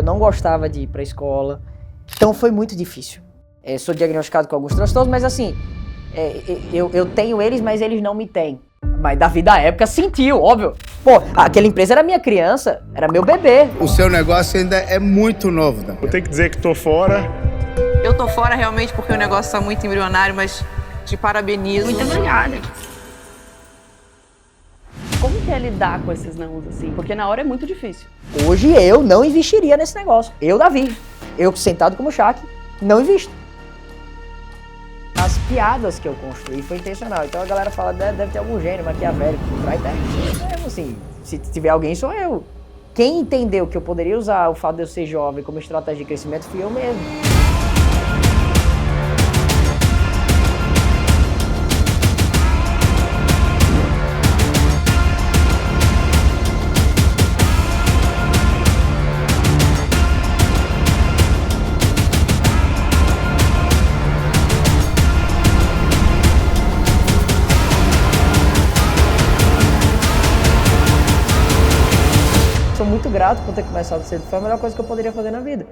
eu não gostava de ir pra escola. Então foi muito difícil. Sou diagnosticado com alguns transtornos, mas assim, eu tenho eles, mas eles não me têm. Mas Davi da época sentiu, óbvio. Pô, aquela empresa era minha criança, era meu bebê. O seu negócio ainda é muito novo, Daniel. Vou ter que dizer que tô fora. Eu tô fora realmente porque o negócio tá muito embrionário, mas te parabenizo. Muito obrigada. Como que é lidar com esses nãos, assim? Porque na hora é muito difícil. Hoje eu não investiria nesse negócio. Eu, Davi. Eu sentado como Shaq, não invisto. As piadas que eu construí foi intencional. Então a galera fala, deve ter algum gênio maquiavélico por trás dela. Assim, se tiver alguém, sou eu. Quem entendeu que eu poderia usar o fato de eu ser jovem como estratégia de crescimento fui eu mesmo. Sou muito grato por ter começado cedo. Foi a melhor coisa que eu poderia fazer na vida.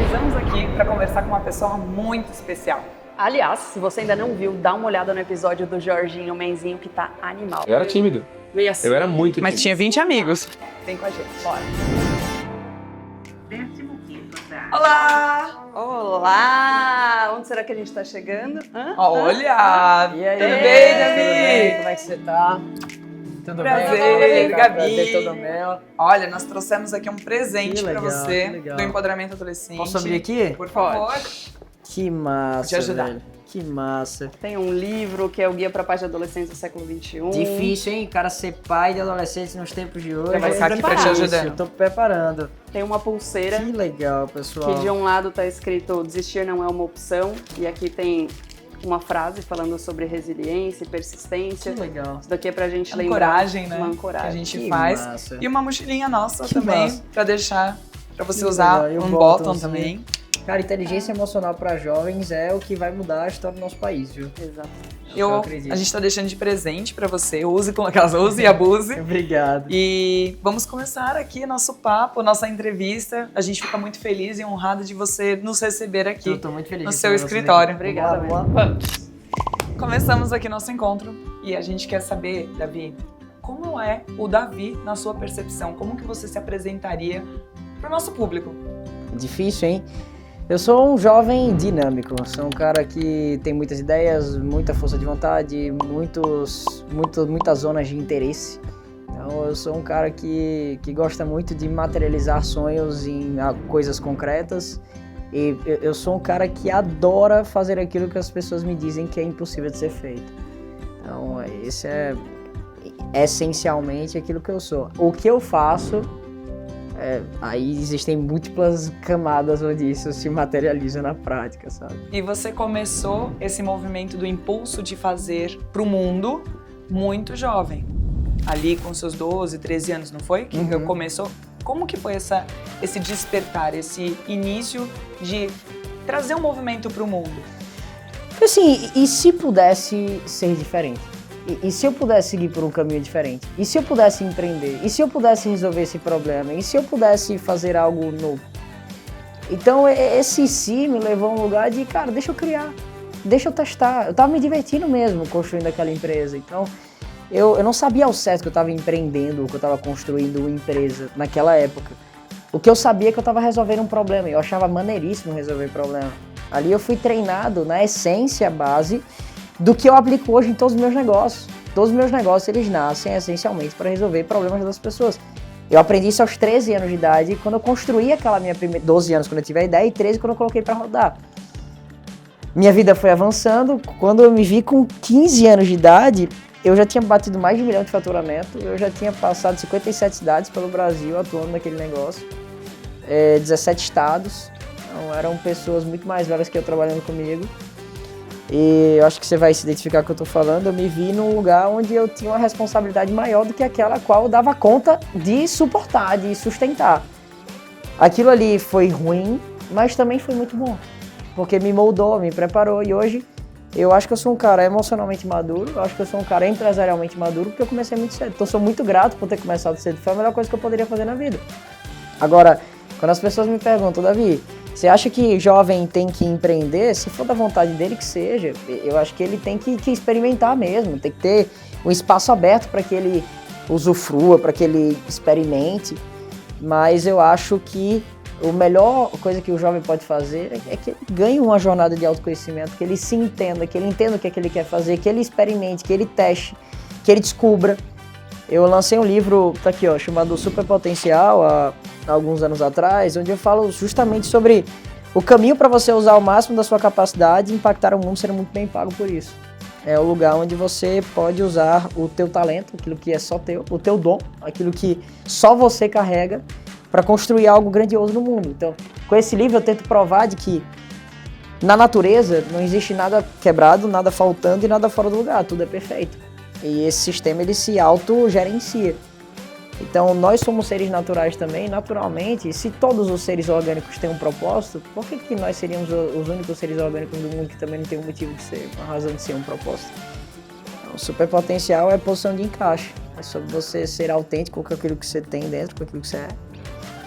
Estamos aqui para conversar com uma pessoa muito especial. Aliás, se você ainda não viu, dá uma olhada no episódio do Jorginho Menzinho, que tá animal. Eu era tímido. Meio assim. Eu era muito tímido. Mas tinha 20 amigos. Vem com a gente, bora. Olá! Olá! Onde será que a gente tá chegando? Olha! E aí? Tudo bem, Tudo bem? Davi? Como é que você tá? Tudo Prazer, bem? Gabi. Prazer, todo meu. Olha, nós trouxemos aqui um presente Que para legal, você que legal. do empoderamento adolescente. Posso abrir aqui? Por favor. Que massa, Vou te ajudar. velho. Que massa. Tem um livro que é o Guia para Pais de Adolescentes do século XXI. Difícil, hein? Cara, ser pai de adolescentes nos tempos de hoje. Já vai ficar aqui pra te Difícil, ajudar. Eu tô preparando. Tem uma pulseira Que legal, pessoal. que de um lado tá escrito desistir não é uma opção. E aqui tem uma frase falando sobre resiliência e persistência. Que legal. Isso daqui é pra gente lembrar. Ancoragem, né? Uma Que a ancoragem. gente Que faz. massa. E uma mochilinha nossa Que também, massa. pra deixar, pra você Que usar legal. E um um bottom bottomzinho. também. Cara, inteligência emocional para jovens é o que vai mudar a história do nosso país, viu? Exato. Eu acredito. A gente tá deixando de presente pra você. Use com aquelas, use e abuse. Obrigado. E vamos começar aqui nosso papo, nossa entrevista. A gente fica muito feliz e honrado de você nos receber aqui Eu tô muito feliz no de seu ter vocês escritório. aqui. Obrigada, Vamos lá, mesmo. Vamos. Começamos aqui nosso encontro e a gente quer saber, Davi, como é o Davi na sua percepção? Como que você se apresentaria pro nosso público? Difícil, hein? Eu sou um jovem dinâmico, sou um cara que tem muitas ideias, muita força de vontade, muitas zonas de interesse. Então eu sou um cara que gosta muito de materializar sonhos em coisas concretas. E eu sou um cara que adora fazer aquilo que as pessoas me dizem que é impossível de ser feito. Então esse é essencialmente aquilo que eu sou. O que eu faço... aí existem múltiplas camadas onde isso se materializa na prática, sabe? E você começou esse movimento do impulso de fazer pro mundo muito jovem. Ali com seus 12, 13 anos, não foi? Que começou. Como que foi esse despertar, esse início de trazer um movimento pro mundo? Assim, e se pudesse ser diferente? E se eu pudesse seguir por um caminho diferente? E se eu pudesse empreender? E se eu pudesse resolver esse problema? E se eu pudesse fazer algo novo? Então, esse si me levou a um lugar de, cara, deixa eu criar, deixa eu testar. Eu tava me divertindo mesmo construindo aquela empresa. Então, eu não sabia ao certo que eu tava empreendendo, que eu tava construindo uma empresa naquela época. O que eu sabia é que eu tava resolvendo um problema. Eu achava maneiríssimo resolver problema. Ali eu fui treinado na essência base do que eu aplico hoje em todos os meus negócios. Todos os meus negócios, eles nascem essencialmente para resolver problemas das pessoas. Eu aprendi isso aos 13 anos de idade, quando eu construí aquela minha primeira... 12 anos quando eu tive a ideia e 13 quando eu coloquei para rodar. Minha vida foi avançando, quando eu me vi com 15 anos de idade, eu já tinha batido mais de 1 milhão de faturamento, eu já tinha passado 57 cidades pelo Brasil atuando naquele negócio, 17 estados, então eram pessoas muito mais velhas que eu trabalhando comigo. E eu acho que você vai se identificar com o que eu tô falando. Eu me vi num lugar onde eu tinha uma responsabilidade maior do que aquela a qual eu dava conta de suportar, de sustentar. Aquilo ali foi ruim, mas também foi muito bom. Porque me moldou, me preparou e hoje eu acho que eu sou um cara emocionalmente maduro, eu acho que eu sou um cara empresarialmente maduro porque eu comecei muito cedo. Então eu sou muito grato por ter começado cedo, foi a melhor coisa que eu poderia fazer na vida. Agora, quando as pessoas me perguntam, Davi, você acha que jovem tem que empreender? Se for da vontade dele que seja, eu acho que ele tem que experimentar mesmo, tem que ter um espaço aberto para que ele usufrua, para que ele experimente. Mas eu acho que a melhor coisa que o jovem pode fazer é que ele ganhe uma jornada de autoconhecimento, que ele se entenda, que ele entenda o que é que ele quer fazer, que ele experimente, que ele teste, que ele descubra. Eu lancei um livro, tá aqui ó, chamado Superpotencial, há alguns anos atrás, onde eu falo justamente sobre o caminho para você usar o máximo da sua capacidade e impactar o mundo sendo muito bem pago por isso. É o lugar onde você pode usar o teu talento, aquilo que é só teu, o teu dom, aquilo que só você carrega, para construir algo grandioso no mundo. Então, com esse livro eu tento provar de que na natureza não existe nada quebrado, nada faltando e nada fora do lugar, tudo é perfeito. E esse sistema ele se autogerencia. Então, nós somos seres naturais também, naturalmente, se todos os seres orgânicos têm um propósito, por que nós seríamos os únicos seres orgânicos do mundo que também não tem um motivo de ser, uma razão de ser um propósito? Então, o superpotencial é a posição de encaixe. É sobre você ser autêntico com aquilo que você tem dentro, com aquilo que você é.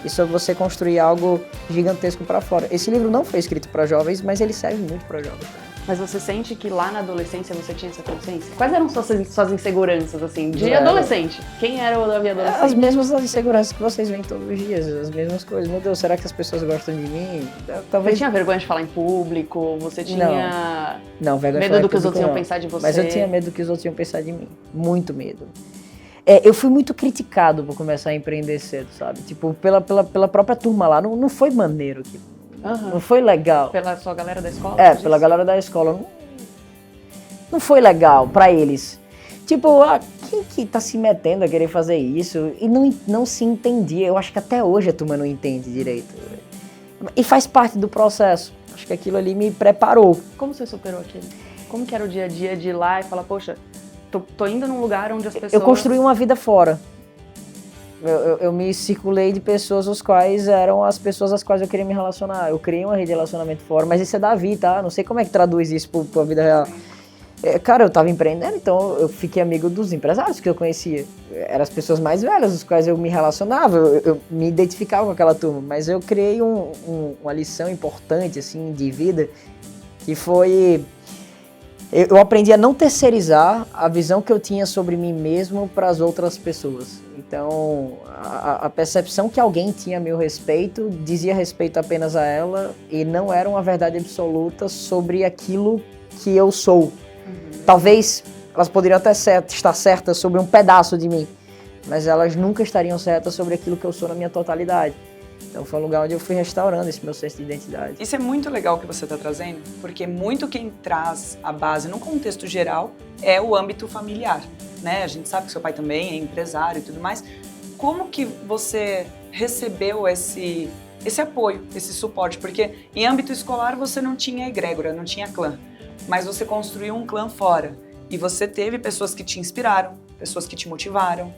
E sobre você construir algo gigantesco para fora. Esse livro não foi escrito para jovens, mas ele serve muito para jovens. Mas você sente que lá na adolescência você tinha essa consciência? Quais eram suas inseguranças, assim, de adolescente? Quem era o Davi adolescente? As mesmas inseguranças que vocês veem todos os dias, as mesmas coisas. Meu Deus, será que as pessoas gostam de mim? Talvez... Você tinha vergonha de falar em público? Você tinha não, vergonha medo do que os outros iam pensar de você? Mas eu tinha medo do que os outros iam pensar de mim. Muito medo. Eu fui muito criticado por começar a empreender cedo, sabe? Tipo, pela própria turma lá. Não foi maneiro aquilo. Não foi legal. Pela sua galera da escola? Pela galera da escola. Não foi legal pra eles. Tipo, quem que tá se metendo a querer fazer isso? E não se entendia. Eu acho que até hoje a turma não entende direito. E faz parte do processo. Acho que aquilo ali me preparou. Como você superou aquilo? Como que era o dia a dia de ir lá e falar, poxa, tô indo num lugar onde as pessoas... Eu construí uma vida fora. Eu me circulei de pessoas as quais eram as pessoas às quais eu queria me relacionar. Eu criei uma rede de relacionamento fora, mas isso é Davi, tá? Não sei como é que traduz isso pra vida real. Cara, eu tava empreendendo, então eu fiquei amigo dos empresários que eu conhecia. Eram as pessoas mais velhas, as quais eu me relacionava, eu me identificava com aquela turma. Mas eu criei uma lição importante, assim, de vida, que foi... Eu aprendi a não terceirizar a visão que eu tinha sobre mim mesmo para as outras pessoas. Então, a percepção que alguém tinha a meu respeito dizia respeito apenas a ela e não era uma verdade absoluta sobre aquilo que eu sou. Talvez elas poderiam até estar certas sobre um pedaço de mim, mas elas nunca estariam certas sobre aquilo que eu sou na minha totalidade. Então foi um lugar onde eu fui restaurando esse meu senso de identidade. Isso é muito legal que você está trazendo, porque muito quem traz a base no contexto geral é o âmbito familiar, né? A gente sabe que seu pai também é empresário e tudo mais. Como que você recebeu esse apoio, esse suporte? Porque em âmbito escolar você não tinha egrégora, não tinha clã, mas você construiu um clã fora e você teve pessoas que te inspiraram, pessoas que te motivaram,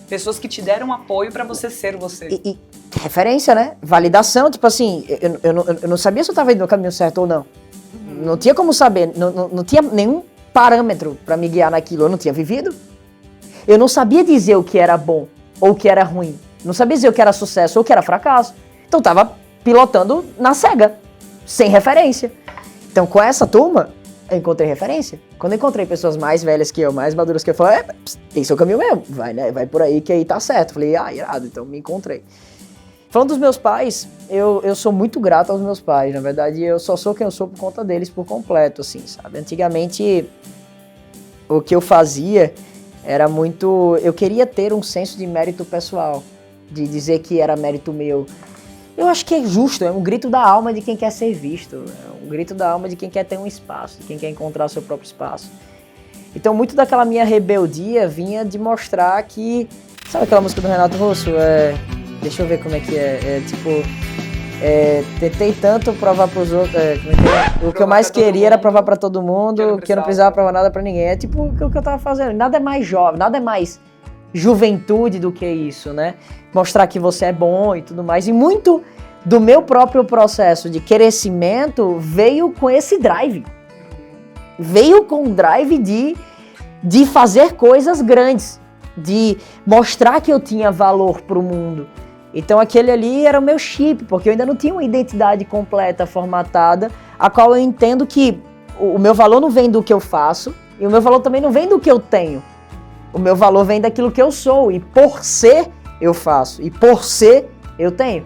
pessoas que te deram apoio para você ser você. E referência, né? Validação, tipo assim, eu não sabia se eu estava indo no caminho certo ou não. Não tinha como saber, não tinha nenhum parâmetro para me guiar naquilo, eu não tinha vivido. Eu não sabia dizer o que era bom ou o que era ruim. Não sabia dizer o que era sucesso ou o que era fracasso. Então eu tava pilotando na cega, sem referência. Então com essa turma, eu encontrei referência. Quando eu encontrei pessoas mais velhas que eu, mais maduras que eu, falei, tem seu caminho mesmo, vai, né? Vai por aí que aí tá certo. Falei, irado, então me encontrei. Falando dos meus pais, eu sou muito grato aos meus pais. Na verdade, eu só sou quem eu sou por conta deles por completo, assim, sabe? Antigamente, o que eu fazia era muito... Eu queria ter um senso de mérito pessoal, de dizer que era mérito meu. Eu acho que é justo, é um grito da alma de quem quer ser visto, é um grito da alma de quem quer ter um espaço, de quem quer encontrar seu próprio espaço. Então, muito daquela minha rebeldia vinha de mostrar que... Sabe aquela música do Renato Russo? Deixa eu ver como é que é. Tentei tanto provar pros outros. O que eu mais queria era provar pra todo mundo, que eu não precisava provar nada pra ninguém. É tipo o que eu tava fazendo. Nada é mais jovem, nada é mais juventude do que isso, né? Mostrar que você é bom e tudo mais. E muito do meu próprio processo de crescimento veio com esse drive. Veio com o drive de fazer coisas grandes, de mostrar que eu tinha valor pro mundo. Então aquele ali era o meu chip, porque eu ainda não tinha uma identidade completa, formatada, a qual eu entendo que o meu valor não vem do que eu faço, e o meu valor também não vem do que eu tenho. O meu valor vem daquilo que eu sou, e por ser eu faço, e por ser eu tenho.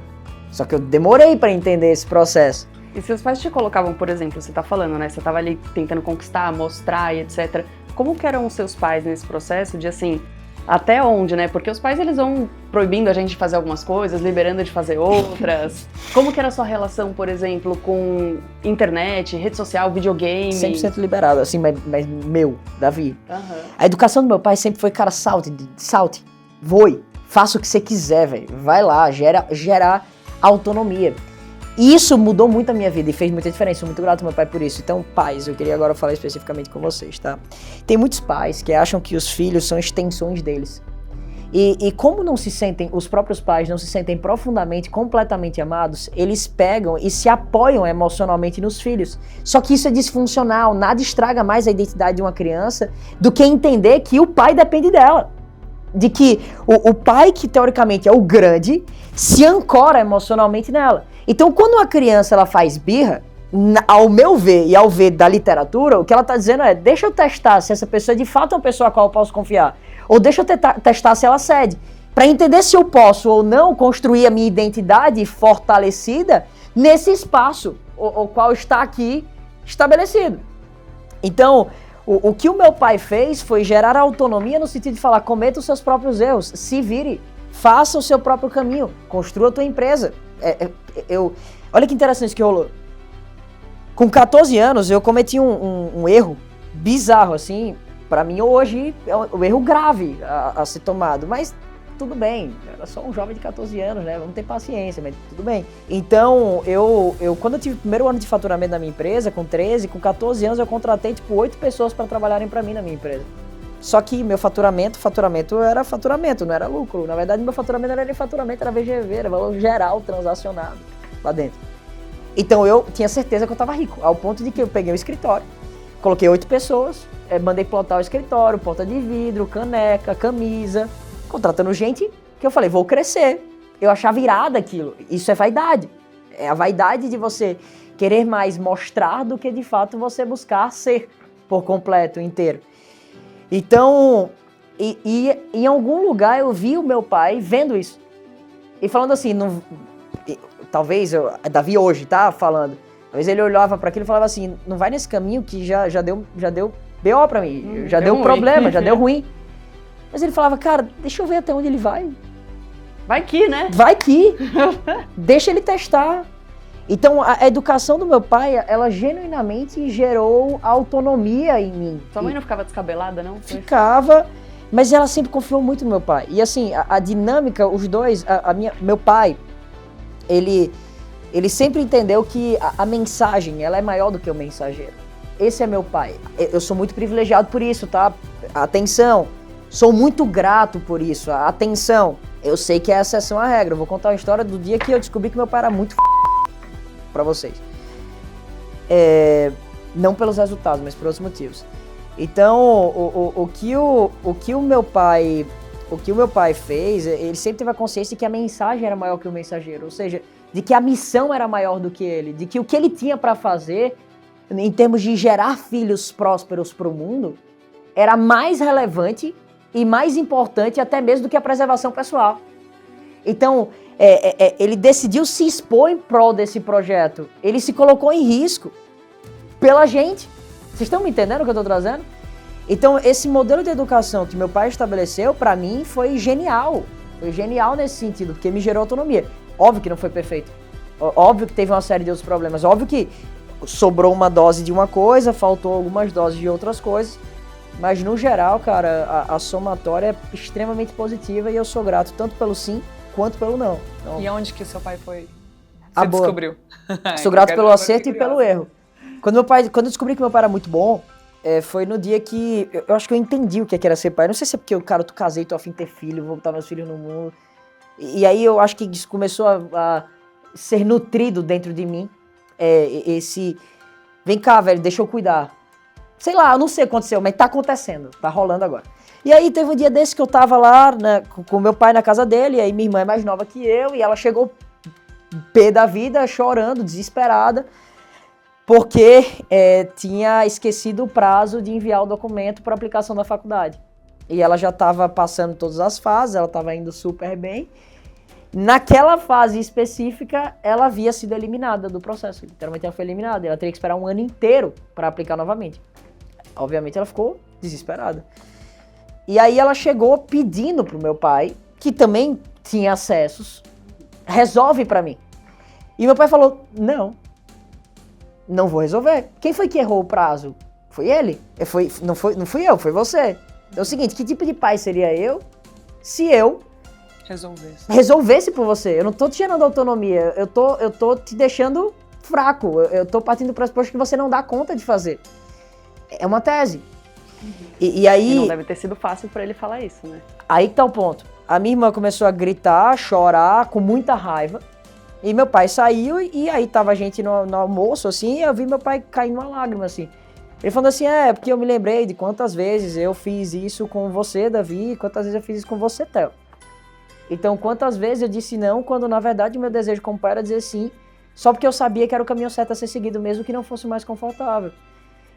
Só que eu demorei para entender esse processo. E seus pais te colocavam, por exemplo, você tá falando, né? Você tava ali tentando conquistar, mostrar e etc. Como que eram os seus pais nesse processo de, assim, até onde, né? Porque os pais, eles vão proibindo a gente de fazer algumas coisas, liberando de fazer outras. Como que era a sua relação, por exemplo, com internet, rede social, videogame? 100% liberado, assim, mas meu, Davi. Uhum. A educação do meu pai sempre foi, cara, salte, voe, faça o que você quiser, velho. Vai lá, gerar autonomia. E isso mudou muito a minha vida e fez muita diferença. Sou muito grato ao meu pai por isso. Então, pais, eu queria agora falar especificamente com vocês, tá? Tem muitos pais que acham que os filhos são extensões deles. E como não se sentem, os próprios pais não se sentem profundamente, completamente amados, eles pegam e se apoiam emocionalmente nos filhos. Só que isso é disfuncional, nada estraga mais a identidade de uma criança do que entender que o pai depende dela. De que o pai, que teoricamente é o grande, se ancora emocionalmente nela. Então, quando uma criança ela faz birra, ao meu ver e ao ver da literatura, o que ela está dizendo é: deixa eu testar se essa pessoa é de fato uma pessoa a qual eu posso confiar. Ou deixa eu testar se ela cede. Para entender se eu posso ou não construir a minha identidade fortalecida nesse espaço, o qual está aqui estabelecido. Então, o que o meu pai fez foi gerar autonomia no sentido de falar: cometa os seus próprios erros, se vire, faça o seu próprio caminho, construa a tua empresa. Olha que interessante que rolou. Com 14 anos eu cometi um erro bizarro, assim, pra mim hoje é um erro grave a ser tomado, mas tudo bem, era só um jovem de 14 anos, né, vamos ter paciência, mas tudo bem. Então, quando eu tive o primeiro ano de faturamento da minha empresa, com 13, com 14 anos eu contratei, 8 pessoas para trabalharem para mim na minha empresa. Só que meu faturamento era faturamento, não era lucro. Na verdade, meu faturamento era nem faturamento, era VGV, era valor geral transacionado lá dentro. Então eu tinha certeza que eu estava rico, ao ponto de que eu peguei um escritório, coloquei 8 pessoas, mandei plotar o escritório, porta de vidro, caneca, camisa, contratando gente que eu falei: vou crescer. Eu achava irado aquilo. Isso é vaidade. É a vaidade de você querer mais mostrar do que de fato você buscar ser por completo, inteiro. Então, em algum lugar eu vi o meu pai vendo isso. E falando assim, talvez, Davi hoje tá falando, talvez ele olhava para aquilo e falava assim: não vai nesse caminho que já deu BO pra mim, já deu problema, já deu ruim. Mas ele falava: cara, deixa eu ver até onde ele vai. Vai que, né? Vai que. Deixa ele testar. Então, a educação do meu pai, ela genuinamente gerou autonomia em mim. Sua mãe não ficava descabelada, não? Ficava, mas ela sempre confiou muito no meu pai. E assim, a dinâmica, os dois, meu pai, ele sempre entendeu que a mensagem, ela é maior do que o mensageiro. Esse é meu pai. Eu sou muito privilegiado por isso, tá? Atenção. Sou muito grato por isso. Atenção. Eu sei que é a exceção à regra. Eu vou contar uma história do dia que eu descobri que meu pai era muito pra vocês. Não pelos resultados, mas por outros motivos. Então, o que o meu pai fez, ele sempre teve a consciência de que a mensagem era maior que o mensageiro, ou seja, de que a missão era maior do que ele, de que o que ele tinha para fazer, em termos de gerar filhos prósperos para o mundo, era mais relevante e mais importante até mesmo do que a preservação pessoal. Então, ele decidiu se expor em prol desse projeto. Ele se colocou em risco pela gente. Vocês estão me entendendo o que eu estou trazendo? Então, esse modelo de educação que meu pai estabeleceu, para mim, foi genial. Foi genial nesse sentido, porque me gerou autonomia. Óbvio que não foi perfeito. Óbvio que teve uma série de outros problemas. Óbvio que sobrou uma dose de uma coisa, faltou algumas doses de outras coisas. Mas, no geral, cara, a somatória é extremamente positiva e eu sou grato tanto pelo sim quanto pelo não. Então, e onde que o seu pai foi? Você descobriu? Sou grato pelo acerto e pelo erro. Quando eu descobri que meu pai era muito bom, foi no dia que eu acho que eu entendi o que era ser pai. Não sei se é porque, cara, eu casei, tô a fim de ter filho, vou botar meus filhos no mundo. E aí eu acho que isso começou a ser nutrido dentro de mim. Vem cá, velho, deixa eu cuidar. Sei lá, eu não sei o que aconteceu, mas tá acontecendo, tá rolando agora. E aí teve um dia desse que eu tava lá, né, com meu pai na casa dele, e aí minha irmã é mais nova que eu, e ela chegou pé da vida, chorando, desesperada, porque tinha esquecido o prazo de enviar o documento para aplicação da faculdade. E ela já estava passando todas as fases, ela estava indo super bem. Naquela fase específica, ela havia sido eliminada do processo. Literalmente ela foi eliminada, ela teria que esperar um ano inteiro para aplicar novamente. Obviamente ela ficou desesperada. E aí ela chegou pedindo pro meu pai, que também tinha acessos, resolve para mim. E meu pai falou, não vou resolver. Quem foi que errou o prazo? Foi ele? Não fui eu, foi você. É o seguinte, que tipo de pai seria eu se eu resolvesse por você? Eu não tô te gerando autonomia, eu tô te deixando fraco, eu tô partindo do pressuposto que você não dá conta de fazer. É uma tese. E aí... E não deve ter sido fácil pra ele falar isso, né? Aí que tá o ponto. A minha irmã começou a gritar, chorar, com muita raiva. E meu pai saiu e aí tava a gente no almoço, assim, e eu vi meu pai caindo uma lágrima, assim. Ele falando assim, porque eu me lembrei de quantas vezes eu fiz isso com você, Davi, e quantas vezes eu fiz isso com você, Theo. Então, quantas vezes eu disse não, quando na verdade o meu desejo como pai era dizer sim, só porque eu sabia que era o caminho certo a ser seguido, mesmo que não fosse mais confortável.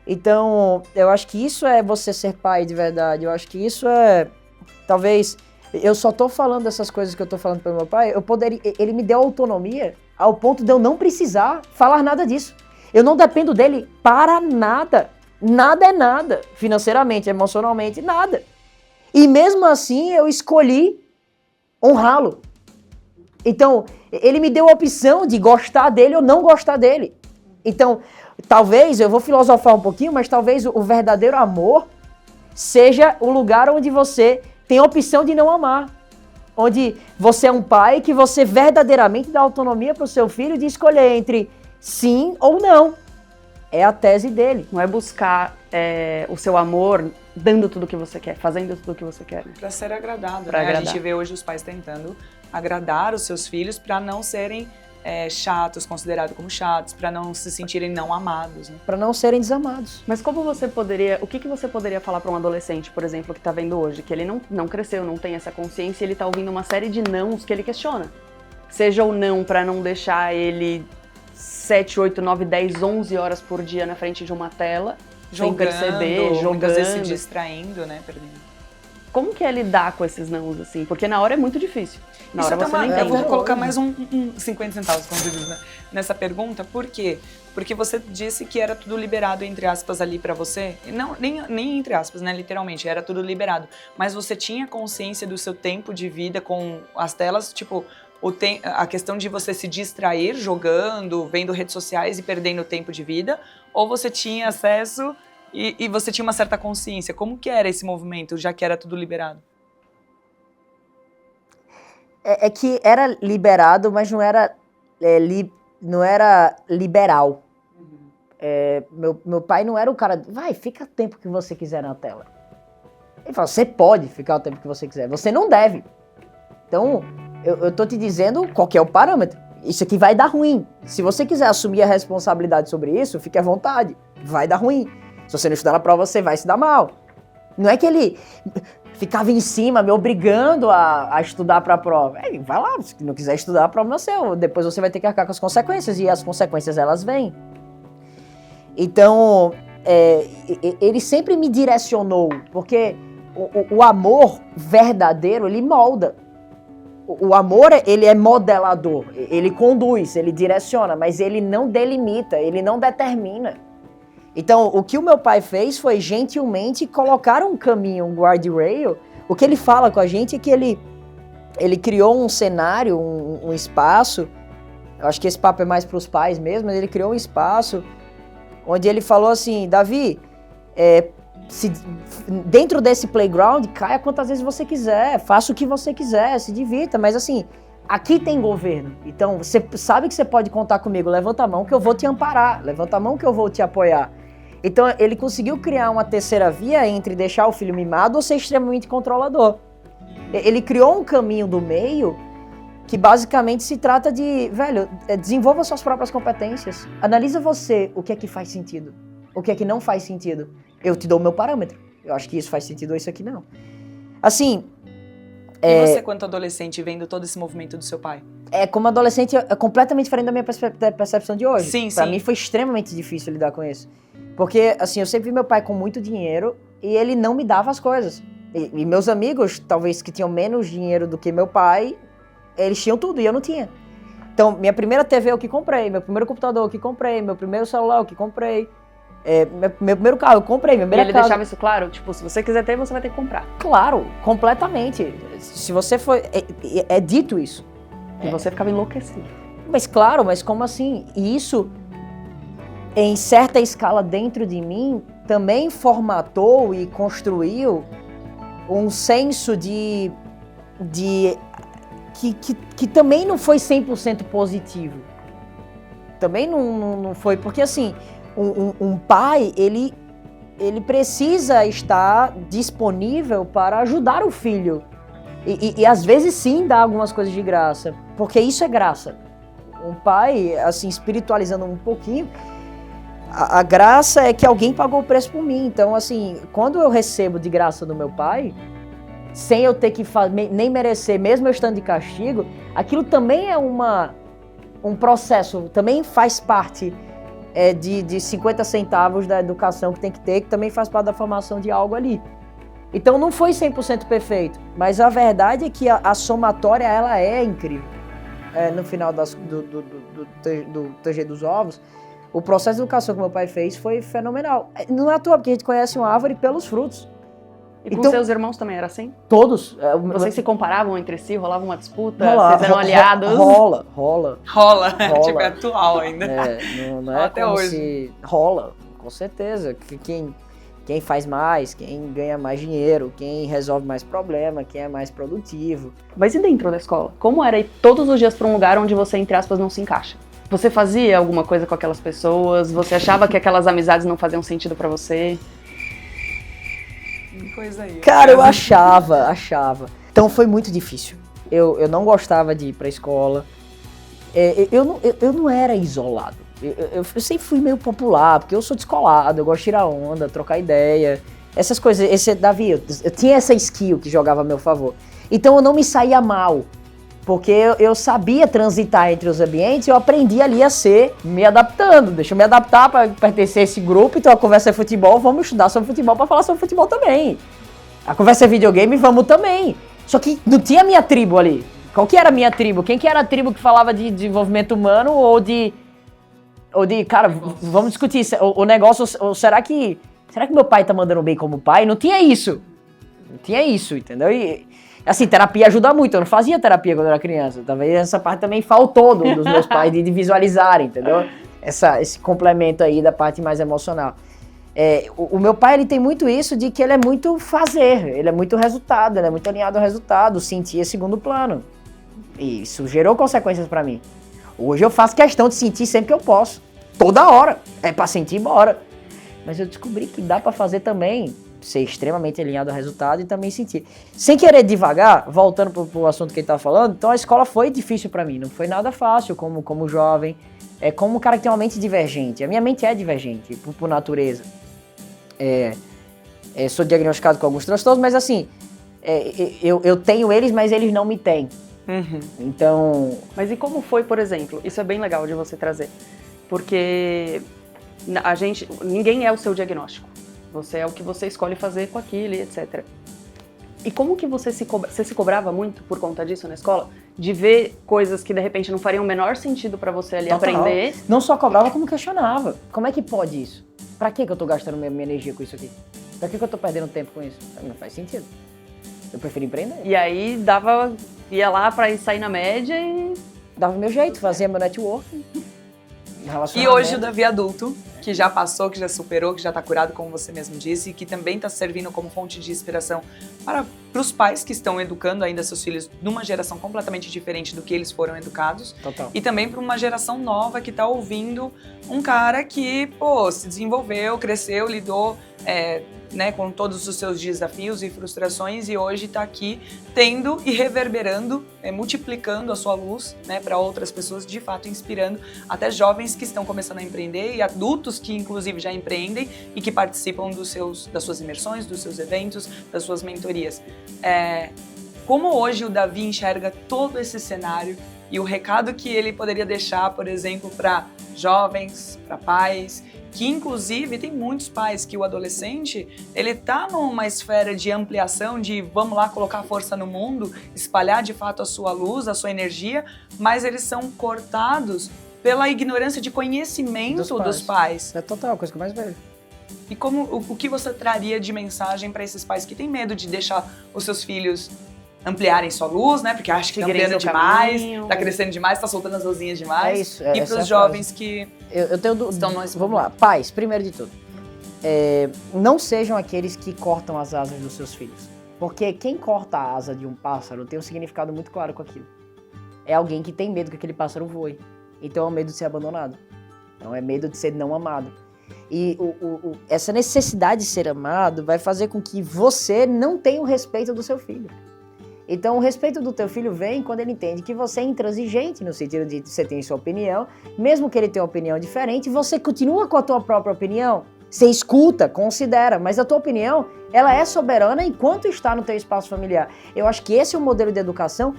Então, eu acho que isso é você ser pai de verdade, eu acho que isso é, talvez, eu só tô falando dessas coisas que eu tô falando pro meu pai, ele me deu autonomia ao ponto de eu não precisar falar nada disso. Eu não dependo dele para nada. Nada é nada. Financeiramente, emocionalmente, nada. E mesmo assim, eu escolhi honrá-lo. Então, ele me deu a opção de gostar dele ou não gostar dele. Então, talvez, eu vou filosofar um pouquinho, mas talvez o verdadeiro amor seja o lugar onde você tem a opção de não amar. Onde você é um pai que você verdadeiramente dá autonomia para o seu filho de escolher entre sim ou não. É a tese dele. Não é buscar o seu amor dando tudo o que você quer, fazendo tudo o que você quer. Né? Para ser agradado, pra né? agradar. A gente vê hoje os pais tentando agradar os seus filhos para não serem chatos, considerados como chatos, para não se sentirem não amados. Né? Para não serem desamados. Mas como o que você poderia falar para um adolescente, por exemplo, que está vendo hoje, que ele não cresceu, não tem essa consciência, e ele está ouvindo uma série de nãos que ele questiona. Seja o não para não deixar ele 7, 8, 9, 10, 11 horas por dia na frente de uma tela, sem perceber, jogando. Muitas vezes se distraindo, né? Perdendo. Como que é lidar com esses nãos, assim? Porque na hora é muito difícil. Na hora você não entende. Eu vou colocar mais um 50 centavos, como você diz, né? Nessa pergunta. Por quê? Porque você disse que era tudo liberado, entre aspas, ali pra você. Não, nem entre aspas, né? Literalmente, era tudo liberado. Mas você tinha consciência do seu tempo de vida com as telas, tipo... a questão de você se distrair jogando, vendo redes sociais e perdendo tempo de vida, ou você tinha acesso e você tinha uma certa consciência? Como que era esse movimento, já que era tudo liberado? É que era liberado, mas não era liberal. Meu pai não era o cara, fica o tempo que você quiser na tela. Ele fala, você pode ficar o tempo que você quiser, você não deve. Então... Eu tô te dizendo qual que é o parâmetro. Isso aqui vai dar ruim. Se você quiser assumir a responsabilidade sobre isso, fique à vontade. Vai dar ruim. Se você não estudar na prova, você vai se dar mal. Não é que ele ficava em cima, me obrigando a estudar para a prova. Vai lá, se não quiser estudar, a prova não é seu. Depois você vai ter que arcar com as consequências. E as consequências, elas vêm. Então, ele sempre me direcionou. Porque o amor verdadeiro, ele molda. O amor, ele é modelador, ele conduz, ele direciona, mas ele não delimita, ele não determina. Então, o que o meu pai fez foi gentilmente colocar um caminho, um guardrail. O que ele fala com a gente é que ele criou um cenário, um espaço, eu acho que esse papo é mais para os pais mesmo, mas ele criou um espaço onde ele falou assim, Davi, dentro desse playground, caia quantas vezes você quiser, faça o que você quiser, se divirta, mas assim, aqui tem governo, então você sabe que você pode contar comigo, levanta a mão que eu vou te amparar, levanta a mão que eu vou te apoiar. Então ele conseguiu criar uma terceira via entre deixar o filho mimado ou ser extremamente controlador. Ele criou um caminho do meio que basicamente se trata de, velho, desenvolva suas próprias competências. Analisa você o que é que faz sentido, o que é que não faz sentido. Eu te dou o meu parâmetro. Eu acho que isso faz sentido ou isso aqui não. Assim... E você, quanto adolescente, vendo todo esse movimento do seu pai? Como adolescente, é completamente diferente da minha percepção de hoje. Sim, pra sim. mim foi extremamente difícil lidar com isso. Porque, assim, eu sempre vi meu pai com muito dinheiro e ele não me dava as coisas. E meus amigos, talvez que tinham menos dinheiro do que meu pai, eles tinham tudo e eu não tinha. Então, minha primeira TV eu que comprei, meu primeiro computador eu que comprei, meu primeiro celular eu que comprei, meu primeiro carro eu comprei, minha E primeira ele casa... deixava isso claro? Tipo, se você quiser ter, você vai ter que comprar. Claro, completamente. Se você for... É dito isso. E você ficava enlouquecido. Mas claro, mas como assim? E isso, em certa escala dentro de mim, também formatou e construiu um senso que também não foi 100% positivo. Também não foi, porque assim, um pai, ele precisa estar disponível para ajudar o filho. E às vezes sim dá algumas coisas de graça, porque isso é graça. Um pai, assim, espiritualizando um pouquinho, a graça é que alguém pagou o preço por mim. Então, assim, quando eu recebo de graça do meu pai, sem eu ter que nem merecer, mesmo eu estando de castigo, aquilo também é um processo, também faz parte de 50 centavos da educação que tem que ter, que também faz parte da formação de algo ali. Então não foi 100% perfeito, mas a verdade é que a somatória ela é incrível. No final do TG dos Ovos, o processo de educação que meu pai fez foi fenomenal. Não é à toa, porque a gente conhece uma árvore pelos frutos. E com Então, seus irmãos também era assim? Todos. Vocês se comparavam entre si? Rolava uma disputa? Rola, Vocês eram aliados? Rola. Tipo, é atual ainda. Não é Até como hoje. se... Rola, com certeza. Quem faz mais, quem ganha mais dinheiro, quem resolve mais problema, quem é mais produtivo. Mas e dentro da escola? Como era ir todos os dias para um lugar onde você, entre aspas, não se encaixa? Você fazia alguma coisa com aquelas pessoas? Você achava que aquelas amizades não faziam sentido para você? Que coisa aí. Cara, eu achava. Então foi muito difícil. Eu não gostava de ir pra escola. Eu não era isolado. Eu sempre fui meio popular, porque eu sou descolado, eu gosto de tirar onda, trocar ideia, essas coisas. Davi, eu tinha essa skill que jogava a meu favor. Então eu não me saía mal, porque eu sabia transitar entre os ambientes e eu aprendi ali a ser me adaptando. Deixa eu me adaptar para pertencer a esse grupo, então a conversa é futebol, vamos estudar sobre futebol para falar sobre futebol também. A conversa é videogame, vamos também. Só que não tinha a minha tribo ali. Qual que era a minha tribo? Quem que era a tribo que falava de desenvolvimento humano ou de cara, vamos discutir o negócio, ou será que meu pai tá mandando bem como pai? Não tinha isso, entendeu? E, assim, terapia ajuda muito, eu não fazia terapia quando eu era criança, talvez essa parte também faltou dos meus pais de visualizar, entendeu? Esse complemento aí da parte mais emocional. O meu pai, ele tem muito isso de que ele é muito fazer, ele é muito resultado, ele é muito alinhado ao resultado, sentir é segundo plano. E isso gerou consequências pra mim. Hoje eu faço questão de sentir sempre que eu posso. Toda hora. É pra sentir, bora. Mas eu descobri que dá pra fazer também, ser extremamente alinhado ao resultado e também sentir. Sem querer devagar, voltando pro assunto que ele tava falando, então a escola foi difícil pra mim. Não foi nada fácil como jovem. Como um cara que tem uma mente divergente. A minha mente é divergente, por natureza. Sou diagnosticado com alguns transtornos, mas assim, eu tenho eles, mas eles não me têm. Uhum. Então... Mas e como foi, por exemplo? Isso é bem legal de você trazer. Porque ninguém é o seu diagnóstico. Você é o que você escolhe fazer com aquilo e etc. E como que você se cobrava muito por conta disso na escola? De ver coisas que de repente não fariam o menor sentido pra você ali aprender? Não só cobrava, como questionava. Como é que pode isso? Pra que eu tô gastando minha energia com isso aqui? Pra que eu tô perdendo tempo com isso? Não faz sentido. Eu prefiro empreender. E aí ia lá pra sair na média e... Dava o meu jeito, fazia meu networking. E hoje o Davi adulto, que já passou, que já superou, que já tá curado, como você mesmo disse, e que também tá servindo como fonte de inspiração para os pais que estão educando ainda seus filhos numa geração completamente diferente do que eles foram educados. Total. E também para uma geração nova que tá ouvindo um cara que, se desenvolveu, cresceu, lidou né, com todos os seus desafios e frustrações, e hoje está aqui tendo e reverberando, multiplicando a sua luz, né, para outras pessoas, de fato inspirando até jovens que estão começando a empreender e adultos que inclusive já empreendem e que participam das suas imersões, dos seus eventos, das suas mentorias. Como hoje o Davi enxerga todo esse cenário e o recado que ele poderia deixar, por exemplo, para jovens, para pais, que inclusive tem muitos pais que o adolescente, ele tá numa esfera de ampliação, de vamos lá colocar força no mundo, espalhar de fato a sua luz, a sua energia, mas eles são cortados pela ignorância de conhecimento dos pais. É total, a coisa que eu mais vejo. E o que você traria de mensagem para esses pais que têm medo de deixar os seus filhos ampliarem sua luz, né? Porque acha que tá ampliando demais, tá crescendo demais, tá soltando as luzinhas demais. É isso. E para os jovens que eu tenho estão no... Vamos lá, pais, primeiro de tudo. Não sejam aqueles que cortam as asas dos seus filhos. Porque quem corta a asa de um pássaro tem um significado muito claro com aquilo. É alguém que tem medo que aquele pássaro voe. Então é o medo de ser abandonado. Então é medo de ser não amado. E essa necessidade de ser amado vai fazer com que você não tenha o respeito do seu filho. Então o respeito do teu filho vem quando ele entende que você é intransigente, no sentido de você tem sua opinião, mesmo que ele tenha uma opinião diferente, você continua com a tua própria opinião, você escuta, considera, mas a tua opinião, ela é soberana enquanto está no teu espaço familiar. Eu acho que esse é o modelo de educação,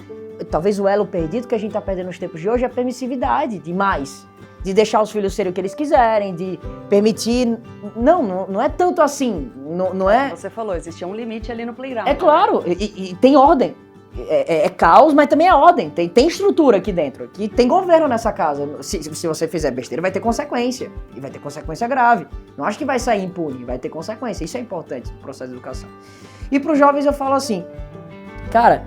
talvez o elo perdido que a gente está perdendo nos tempos de hoje é a permissividade demais. De deixar os filhos serem o que eles quiserem, de permitir... Não é tanto assim, não é... Você falou, existia um limite ali no playground. É claro, e tem ordem. É caos, mas também é ordem. Tem estrutura aqui dentro, que tem governo nessa casa. Se você fizer besteira, vai ter consequência. E vai ter consequência grave. Não acho que vai sair impune, vai ter consequência. Isso é importante no processo de educação. E para os jovens eu falo assim, cara...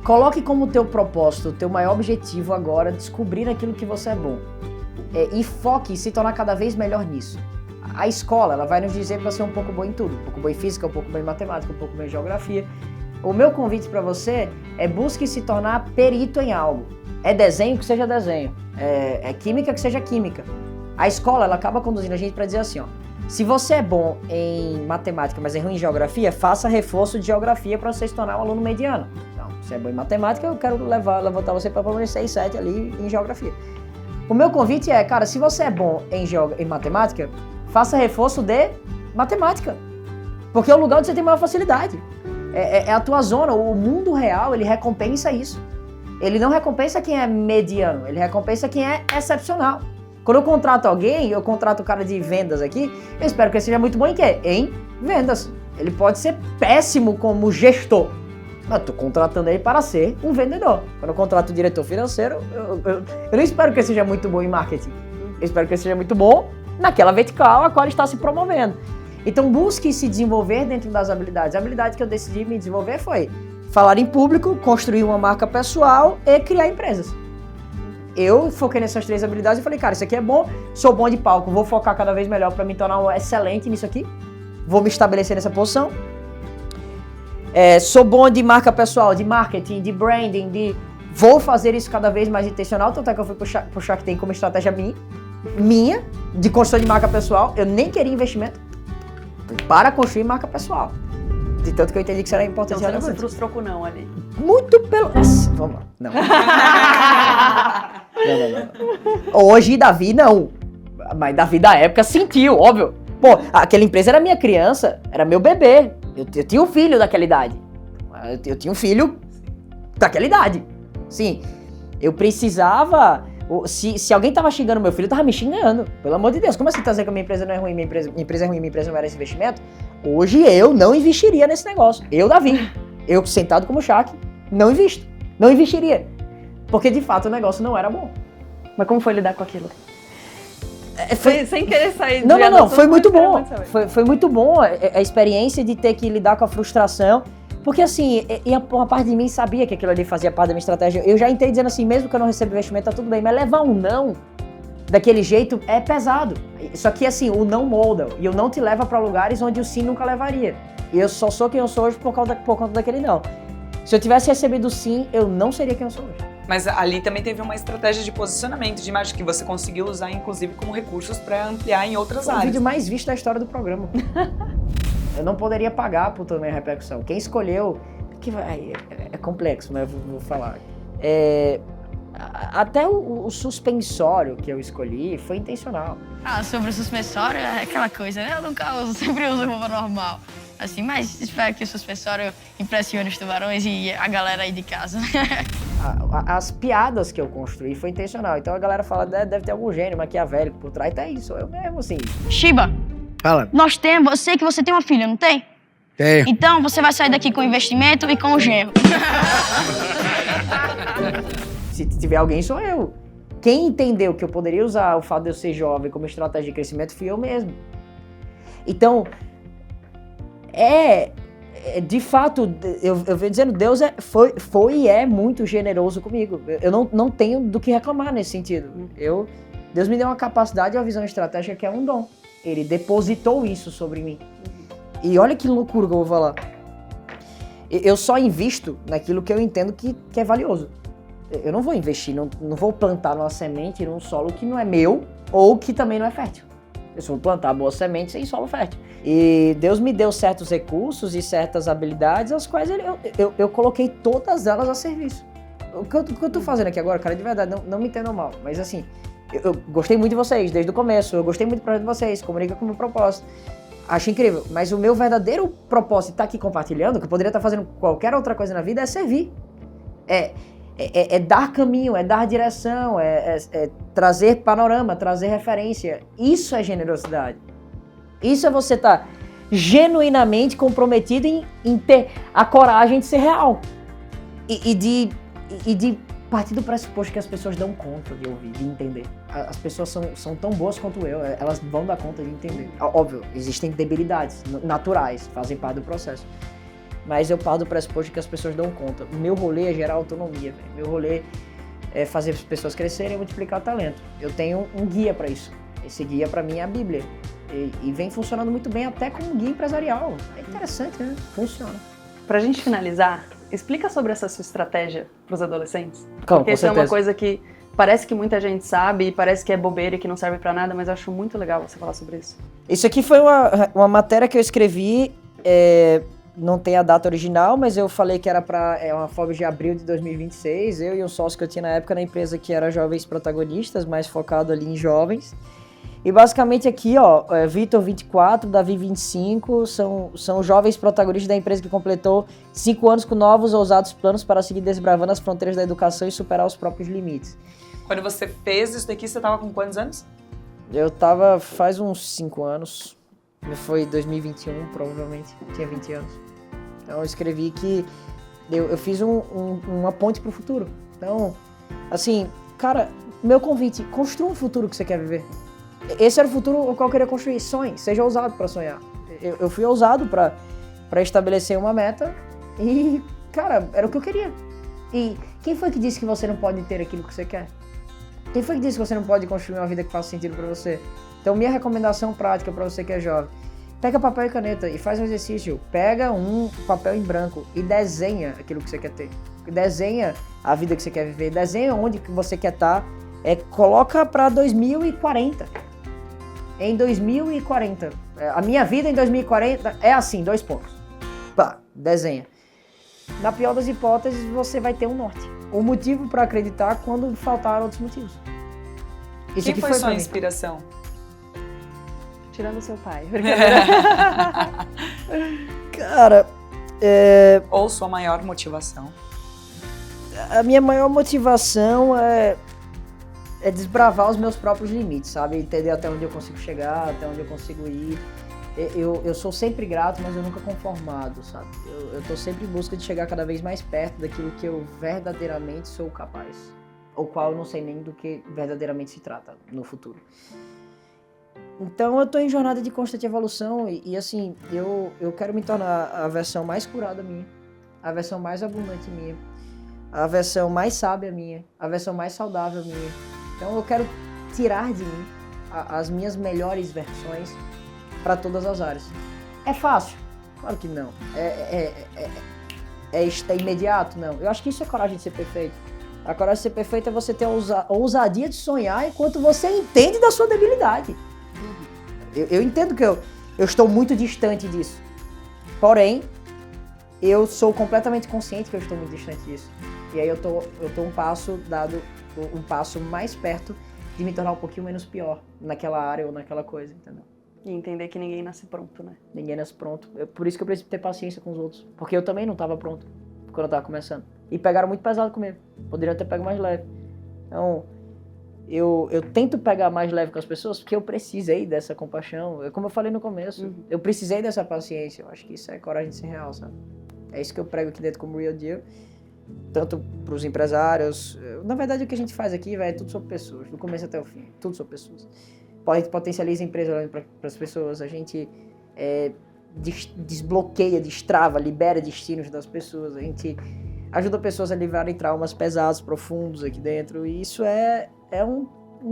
Coloque como teu propósito, teu maior objetivo agora, descobrir aquilo que você é bom. E foque em se tornar cada vez melhor nisso. A escola, ela vai nos dizer para ser um pouco bom em tudo. Um pouco bom em física, um pouco bom em matemática, um pouco bom em geografia. O meu convite para você é busque se tornar perito em algo. É desenho, que seja desenho. É química, que seja química. A escola, ela acaba conduzindo a gente para dizer assim, ó. Se você é bom em matemática, mas é ruim em geografia, faça reforço de geografia para você se tornar um aluno mediano. Então, se você é bom em matemática, eu quero levantar você para pelo 6, 7 ali em geografia. O meu convite é, cara, se você é bom em matemática, faça reforço de matemática. Porque é o lugar onde você tem maior facilidade. É a tua zona. O mundo real, ele recompensa isso. Ele não recompensa quem é mediano, ele recompensa quem é excepcional. Quando eu contrato alguém, eu contrato o cara de vendas aqui, eu espero que ele seja muito bom em quê? Em vendas. Ele pode ser péssimo como gestor, mas eu tô contratando ele para ser um vendedor. Quando eu contrato o diretor financeiro, eu não espero que ele seja muito bom em marketing. Eu espero que ele seja muito bom naquela vertical a qual ele está se promovendo. Então busque se desenvolver dentro das habilidades. A habilidade que eu decidi me desenvolver foi falar em público, construir uma marca pessoal e criar empresas. Eu foquei nessas 3 habilidades e falei, cara, isso aqui é bom, sou bom de palco, vou focar cada vez melhor para me tornar um excelente nisso aqui, vou me estabelecer nessa posição. Sou bom de marca pessoal, de marketing, de branding, vou fazer isso cada vez mais intencional, tanto é que eu fui pro Shark Tank como estratégia minha, de construção de marca pessoal, eu nem queria investimento para construir marca pessoal. De tanto que eu entendi que isso era importante. Então você não se frustrou com não ali? Muito pelo... Nossa, vamos lá. Não. Não. Hoje, Davi, não. Mas Davi da época sentiu, óbvio. Pô, aquela empresa era minha criança, era meu bebê. Eu tinha um filho daquela idade. Eu tinha um filho daquela idade. Sim, eu precisava... Se alguém tava xingando meu filho, tava me xingando. Pelo amor de Deus, como assim tá dizendo que a minha empresa não é ruim, minha empresa é ruim, minha empresa não merece investimento? Hoje eu não investiria nesse negócio. Eu, Davi, eu sentado como Shark, não invisto. Não investiria. Porque de fato o negócio não era bom. Mas como foi lidar com aquilo? Foi sem querer sair de Não, foi muito bom. Foi muito bom a experiência de ter que lidar com a frustração. Porque assim, uma parte de mim sabia que aquilo ali fazia parte da minha estratégia. Eu já entrei dizendo assim, mesmo que eu não receba investimento, tá tudo bem. Mas levar um não daquele jeito é pesado. Só que assim, o não molda. E o não te leva para lugares onde o sim nunca levaria. E eu só sou quem eu sou hoje por conta daquele não. Se eu tivesse recebido sim, eu não seria quem eu sou hoje. Mas ali também teve uma estratégia de posicionamento de imagem que você conseguiu usar, inclusive, como recursos para ampliar em outras áreas. O vídeo mais visto da história do programa. Eu não poderia pagar por toda a minha repercussão. Quem escolheu, é complexo, mas eu vou falar. Até o suspensório que eu escolhi foi intencional. Sobre o suspensório é aquela coisa, né? Eu nunca uso, sempre uso roupa normal. Assim, mas espero que o suspensório impressione os tubarões e a galera aí de casa. As piadas que eu construí foi intencional. Então a galera fala, deve ter algum gênio maquiavélico por trás. Então é isso, eu mesmo, assim. Shiba, Fala. eu sei que você tem uma filha, não tem? Tem. Então você vai sair daqui com investimento e com o genro. Se tiver alguém, sou eu. Quem entendeu que eu poderia usar o fato de eu ser jovem como estratégia de crescimento fui eu mesmo. Então, de fato, eu venho dizendo, Deus foi e é muito generoso comigo. Eu não tenho do que reclamar nesse sentido. Deus me deu uma capacidade e uma visão estratégica que é um dom. Ele depositou isso sobre mim. E olha que loucura que eu vou falar. Eu só invisto naquilo que eu entendo que é valioso. Eu não vou investir, não vou plantar uma semente num solo que não é meu ou que também não é fértil. Eu só vou plantar boas sementes em solo fértil. E Deus me deu certos recursos e certas habilidades, as quais eu coloquei todas elas a serviço. O que eu tô fazendo aqui agora, cara, de verdade, não me entendam mal, mas assim, eu gostei muito de vocês desde o começo, eu gostei muito do projeto de vocês, comunica com o meu propósito. Acho incrível, mas o meu verdadeiro propósito de estar aqui compartilhando, que eu poderia estar fazendo qualquer outra coisa na vida, é servir. É dar caminho, é dar direção, é trazer panorama, trazer referência. Isso é generosidade. Isso é você estar genuinamente comprometido em ter a coragem de ser real. E de partir do pressuposto que as pessoas dão conta de ouvir, de entender. As pessoas são tão boas quanto eu, elas vão dar conta de entender. Óbvio, existem debilidades naturais, fazem parte do processo. Mas eu parto do pressuposto que as pessoas dão conta. O meu rolê é gerar autonomia, véio. Meu rolê é fazer as pessoas crescerem e multiplicar talento. Eu tenho um guia para isso. Esse guia para mim é a Bíblia. E vem funcionando muito bem até como guia empresarial. É interessante, né? Funciona. Pra gente finalizar, explica sobre essa sua estratégia pros adolescentes. Porque isso é uma coisa que parece que muita gente sabe e parece que é bobeira e que não serve pra nada, mas eu acho muito legal você falar sobre isso. Isso aqui foi uma matéria que eu escrevi... Não tem a data original, mas eu falei que era uma FOB de abril de 2026. Eu e um sócio que eu tinha na época na empresa que era Jovens Protagonistas, mais focado ali em jovens. E basicamente aqui, ó, Vitor 24, Davi 25, são jovens protagonistas da empresa que completou 5 anos com novos ousados planos para seguir desbravando as fronteiras da educação e superar os próprios limites. Quando você fez isso daqui, você tava com quantos anos? Eu tava faz uns 5 anos. Foi 2021, provavelmente. Tinha 20 anos. Então eu escrevi que eu fiz uma ponte pro futuro. Então, assim, cara, meu convite, construa um futuro que você quer viver. Esse era o futuro o qual eu queria construir. Sonhe, seja ousado para sonhar. Eu fui ousado para estabelecer uma meta e, cara, era o que eu queria. E quem foi que disse que você não pode ter aquilo que você quer? Quem foi que disse que você não pode construir uma vida que faça sentido para você? Então, minha recomendação prática para você que é jovem, pega papel e caneta e faz um exercício. Pega um papel em branco e desenha aquilo que você quer ter. Desenha a vida que você quer viver, desenha onde que você quer estar. Coloca para 2040. Em 2040. A minha vida em 2040 é assim, 2 pontos. Pá, desenha. Na pior das hipóteses, você vai ter um norte. Um motivo para acreditar quando faltar outros motivos. Isso Quem aqui foi sua pra mim. inspiração? Tirando seu pai. Cara, Ou sua maior motivação? a minha maior motivação é desbravar os meus próprios limites, sabe? Entender até onde eu consigo chegar, até onde eu consigo ir. Eu sou sempre grato, mas eu nunca conformado, sabe? Eu tô sempre em busca de chegar cada vez mais perto daquilo que eu verdadeiramente sou capaz. Ou qual eu não sei nem do que verdadeiramente se trata no futuro. Então eu tô em jornada de constante evolução e assim, eu quero me tornar a versão mais curada minha, a versão mais abundante minha, a versão mais sábia minha, a versão mais saudável minha. Então eu quero tirar de mim as minhas melhores versões para todas as áreas. É fácil? Claro que não. É imediato? Não. Eu acho que isso é coragem de ser perfeito. A coragem de ser perfeito é você ter a ousadia de sonhar enquanto você entende da sua debilidade. Eu entendo que eu estou muito distante disso. Porém, eu sou completamente consciente que eu estou muito distante disso. E aí eu tô um passo mais perto de me tornar um pouquinho menos pior naquela área ou naquela coisa, entendeu? E entender que ninguém nasce pronto, né? Ninguém nasce pronto. Por isso que eu preciso ter paciência com os outros. Porque eu também não estava pronto quando eu tava começando. E pegaram muito pesado comigo. Poderiam ter pego mais leve. Então, eu tento pegar mais leve com as pessoas porque eu precisei dessa compaixão. Como eu falei no começo, eu precisei dessa paciência. Eu acho que isso é coragem de ser real, sabe? É isso que eu prego aqui dentro como Real Deal. Tanto para os empresários. Na verdade, o que a gente faz aqui, é tudo sobre pessoas. Do começo até o fim. Tudo sobre pessoas. A gente potencializa a empresa para as pessoas. A gente desbloqueia, destrava, libera destinos das pessoas. A gente ajuda pessoas a livrarem traumas pesados, profundos aqui dentro. E isso é um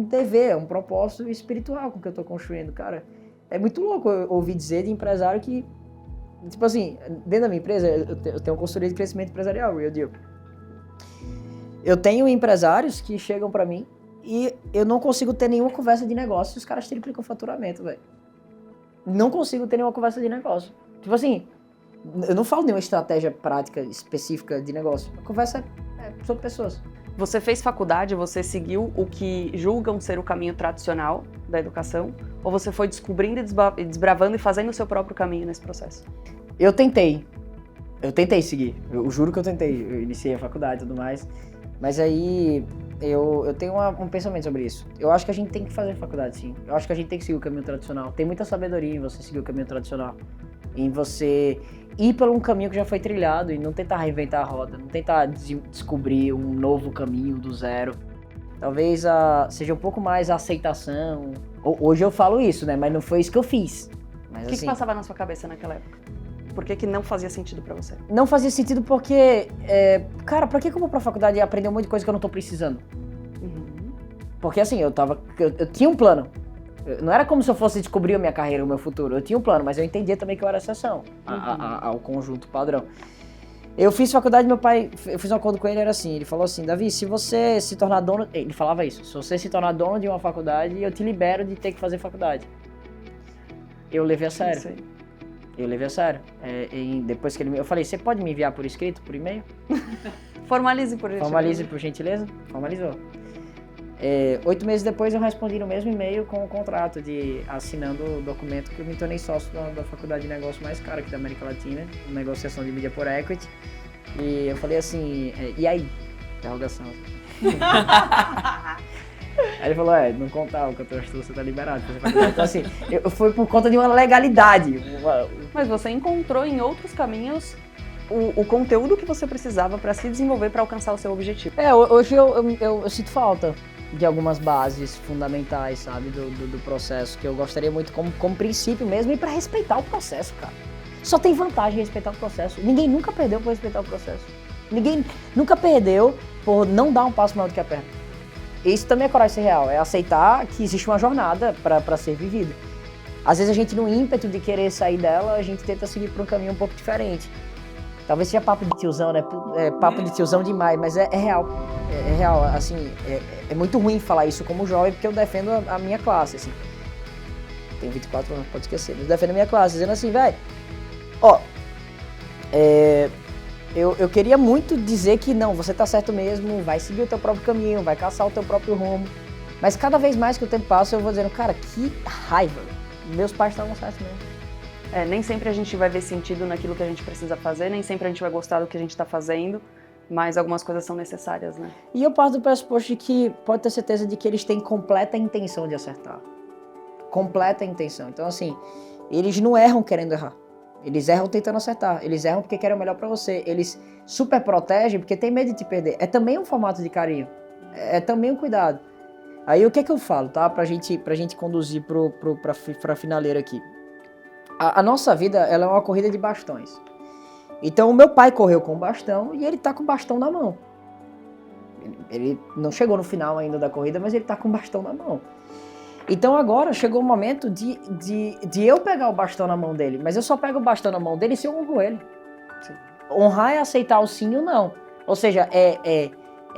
dever, é um propósito espiritual com que eu tô construindo, cara. É muito louco eu ouvir dizer de empresário que, tipo assim, dentro da minha empresa, eu tenho uma consultoria de crescimento empresarial, Real Deal. Eu tenho empresários que chegam pra mim e eu não consigo ter nenhuma conversa de negócio se os caras triplicam o faturamento, velho. Não consigo ter nenhuma conversa de negócio. Tipo assim, eu não falo nenhuma estratégia prática específica de negócio. A conversa é sobre pessoas. Você fez faculdade, você seguiu o que julgam ser o caminho tradicional da educação? Ou você foi descobrindo e desbravando e fazendo o seu próprio caminho nesse processo? Eu tentei seguir. Eu juro que eu tentei. Eu iniciei a faculdade e tudo mais. Mas aí eu tenho um pensamento sobre isso. Eu acho que a gente tem que fazer faculdade, sim. Eu acho que a gente tem que seguir o caminho tradicional. Tem muita sabedoria em você seguir o caminho tradicional. Em você ir por um caminho que já foi trilhado e não tentar reinventar a roda. Não tentar descobrir um novo caminho do zero. Talvez seja um pouco mais a aceitação. Hoje eu falo isso, né? Mas não foi isso que eu fiz. Mas, o que passava na sua cabeça naquela época? Por que não fazia sentido pra você? Não fazia sentido porque, cara, pra que eu vou pra faculdade e aprender um monte de coisa que eu não tô precisando? Uhum. Porque assim, eu tinha um plano. Não era como se eu fosse descobrir a minha carreira, o meu futuro. Eu tinha um plano, mas eu entendia também que eu era exceção ao conjunto padrão. Eu fiz faculdade, meu pai, eu fiz um acordo com ele, era assim, ele falou assim, Davi, se você se tornar dono, ele falava isso, se você se tornar dono de uma faculdade, eu te libero de ter que fazer faculdade. Eu levei a sério. Eu levei a sério. Depois que eu falei, você pode me enviar por escrito, por e-mail? Formalize por gentileza. Formalize por gentileza? Formalizou. 8 meses depois eu respondi no mesmo e-mail com o contrato assinando o documento que eu me tornei sócio da faculdade de negócio mais cara aqui da América Latina, negociação de mídia por equity. E eu falei assim, e aí? Interrogação. Aí ele falou, não contava que eu tô achando que você tá liberado. Então assim, foi por conta de uma legalidade. Mas você encontrou em outros caminhos o conteúdo que você precisava para se desenvolver, para alcançar o seu objetivo. Hoje eu sinto falta de algumas bases fundamentais, sabe, do processo, que eu gostaria muito como princípio mesmo, e para respeitar o processo, cara. Só tem vantagem em respeitar o processo. Ninguém nunca perdeu por respeitar o processo. Ninguém nunca perdeu por não dar um passo maior do que a perna. Isso também é coragem ser real, é aceitar que existe uma jornada para ser vivida. Às vezes a gente, no ímpeto de querer sair dela, a gente tenta seguir por um caminho um pouco diferente. Talvez seja papo de tiozão, né? Papo de tiozão demais, mas é real. É real, assim, é muito ruim falar isso como jovem, porque eu defendo a minha classe, assim. Tenho 24 anos, pode esquecer, mas eu defendo a minha classe, dizendo assim, velho, eu queria muito dizer que não, você tá certo mesmo, vai seguir o teu próprio caminho, vai caçar o teu próprio rumo. Mas cada vez mais que o tempo passa, eu vou dizendo, cara, que raiva. Meus pais estavam certos mesmo. Nem sempre a gente vai ver sentido naquilo que a gente precisa fazer, nem sempre a gente vai gostar do que a gente tá fazendo, mas algumas coisas são necessárias, né? E eu parto do pressuposto de que pode ter certeza de que eles têm completa intenção de acertar. Completa intenção. Então, assim, eles não erram querendo errar. Eles erram tentando acertar. Eles erram porque querem o melhor pra você. Eles super protegem porque tem medo de te perder. É também um formato de carinho. É também um cuidado. Aí o que é que eu falo, tá? Pra gente conduzir pra finaleira aqui. A nossa vida, ela é uma corrida de bastões. Então o meu pai correu com o bastão e ele tá com o bastão na mão. Ele não chegou no final ainda da corrida, mas ele tá com o bastão na mão. Então agora chegou o momento de eu pegar o bastão na mão dele, mas eu só pego o bastão na mão dele se eu honro ele. Sim. Honrar é aceitar o sim ou não. Ou seja, é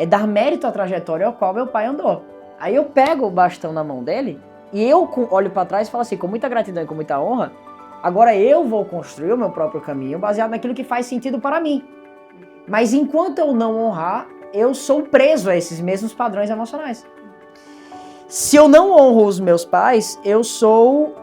dar mérito à trajetória ao qual meu pai andou. Aí eu pego o bastão na mão dele e eu olho pra trás e falo assim, com muita gratidão e com muita honra, Agora eu vou construir o meu próprio caminho baseado naquilo que faz sentido para mim. Mas enquanto eu não honrar, eu sou preso a esses mesmos padrões emocionais. Se eu não honro os meus pais, eu sou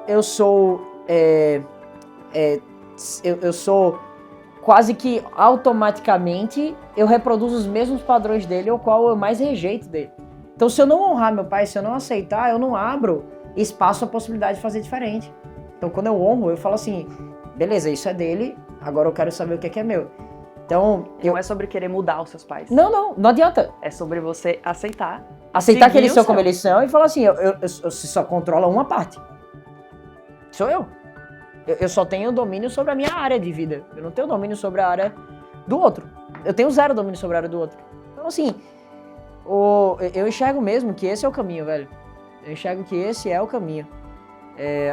quase que automaticamente eu reproduzo os mesmos padrões dele, o qual eu mais rejeito dele. Então, se eu não honrar meu pai, se eu não aceitar, eu não abro espaço à possibilidade de fazer diferente. Então, quando eu honro, eu falo assim, beleza, isso é dele, agora eu quero saber o que é meu. Então, Não é sobre querer mudar os seus pais. Não adianta. É sobre você aceitar. Aceitar que eles são o como seu. eles são e falar assim, você só controla uma parte. Sou eu. Eu só tenho domínio sobre a minha área de vida. Eu não tenho domínio sobre a área do outro. Eu tenho zero domínio sobre a área do outro. Então, assim, eu enxergo mesmo que esse é o caminho, velho. Eu enxergo que esse é o caminho.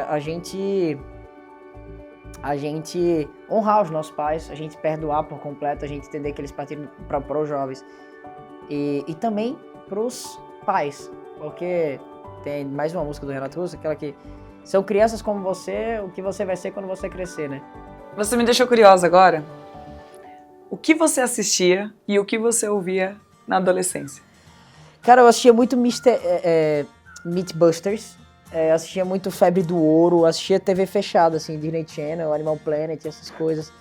A gente honrar os nossos pais, a gente perdoar por completo, a gente entender que eles partiram para os jovens. E também para os pais, porque tem mais uma música do Renato Russo, aquela que são crianças como você, o que você vai ser quando você crescer, né? Você me deixou curiosa agora. O que você assistia e o que você ouvia na adolescência? Cara, eu assistia muito Mythbusters, assistia muito Febre do Ouro, assistia TV fechada, assim, Disney Channel, Animal Planet, essas coisas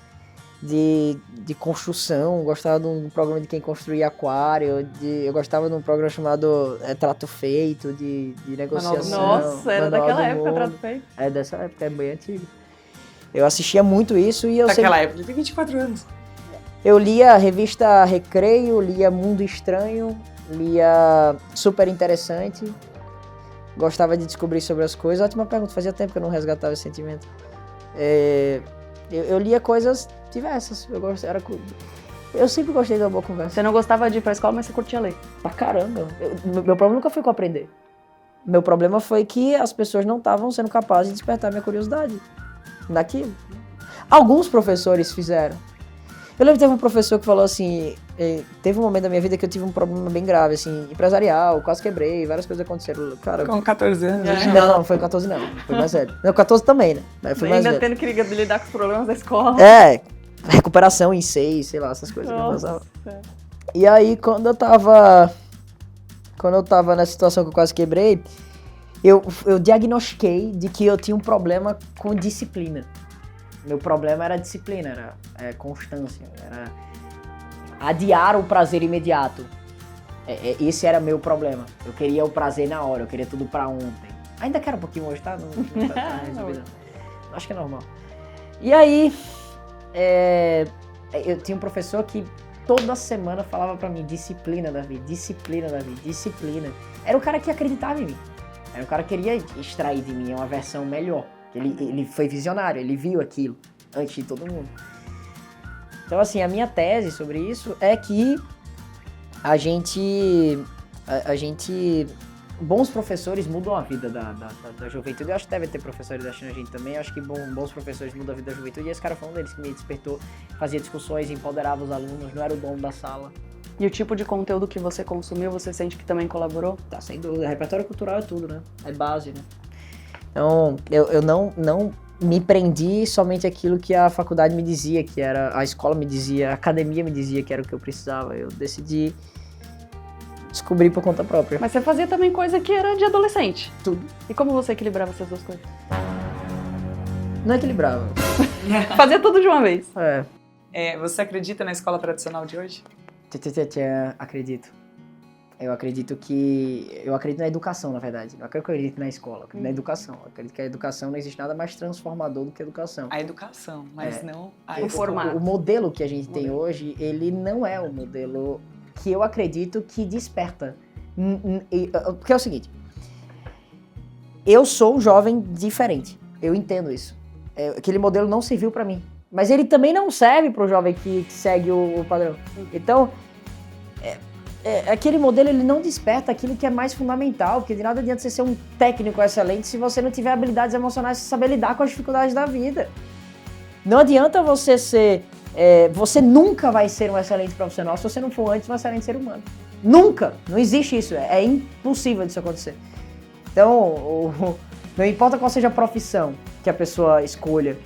de construção. Gostava de um programa de quem construía aquário, eu gostava de um programa chamado Trato Feito, de negociação. Nossa, era Manual daquela do época, Mundo. Trato Feito. É dessa época, é bem antigo. Eu assistia muito isso e eu Naquela época, eu tenho 24 anos. Eu lia a revista Recreio, lia Mundo Estranho, lia Super Interessante. Gostava de descobrir sobre as coisas. Ótima pergunta, fazia tempo que eu não resgatava esse sentimento. Eu lia coisas diversas. Eu sempre gostei de uma boa conversa. Você não gostava de ir pra escola, mas você curtia ler. Pra caramba. Meu problema nunca foi com aprender. Meu problema foi que as pessoas não estavam sendo capazes de despertar minha curiosidade naquilo. Alguns professores fizeram. Eu lembro que teve um professor que falou assim, teve um momento da minha vida que eu tive um problema bem grave, assim, empresarial, quase quebrei, várias coisas aconteceram. Cara, Com 14 anos. não foi 14 não, foi mais velho. Não, 14 também, né? Mas foi mais Ainda velho. tendo que lidar com os problemas da escola. Recuperação em 6, sei lá, essas coisas que eu Nossa. passava. E aí, quando eu tava nessa situação que eu quase quebrei, eu diagnostiquei de que eu tinha um problema com disciplina. Meu problema era disciplina, era constância, era adiar o prazer imediato. Esse era meu problema. Eu queria o prazer na hora, eu queria tudo pra ontem. Ainda quero um pouquinho hoje, tá? Não tá resolvido, não. Acho que é normal. E aí, eu tinha um professor que toda semana falava pra mim, disciplina, Davi, disciplina, Davi, disciplina. Era o cara que acreditava em mim. Era o cara que queria extrair de mim uma versão melhor. Ele foi visionário, ele viu aquilo antes de todo mundo. Então, assim, a minha tese sobre isso é que a gente bons professores mudam a vida da juventude. Eu acho que deve ter professores achando a gente também. Eu acho que bons professores mudam a vida da juventude. E esse cara foi um deles que me despertou, fazia discussões, empoderava os alunos, não era o dono da sala. E o tipo de conteúdo que você consumiu, você sente que também colaborou? Tá, sem dúvida. Repertório cultural é tudo, né? É base, né? Então, eu não me prendi somente àquilo que a faculdade me dizia, que era a escola me dizia, a academia me dizia que era o que eu precisava. Eu decidi descobrir por conta própria. Mas você fazia também coisa que era de adolescente. Tudo. E como você equilibrava essas duas coisas? Não equilibrava. Fazia tudo de uma vez. Você acredita na escola tradicional de hoje? Acredito. Eu acredito na educação, na verdade. Não acredito na escola, eu acredito na educação. Eu acredito que a educação não existe nada mais transformador do que a educação. A educação, mas não a O formato. O modelo que a gente tem hoje, ele não é o modelo que eu acredito que desperta. Porque é o seguinte, eu sou um jovem diferente, eu entendo isso. Aquele modelo não serviu pra mim, mas ele também não serve pro jovem que segue o padrão. Então, aquele modelo ele não desperta aquilo que é mais fundamental, porque de nada adianta você ser um técnico excelente se você não tiver habilidades emocionais, se saber lidar com as dificuldades da vida. Não adianta você ser... você nunca vai ser um excelente profissional se você não for antes um excelente ser humano. Nunca! Não existe isso. É impossível disso acontecer. Então, não importa qual seja a profissão que a pessoa escolha,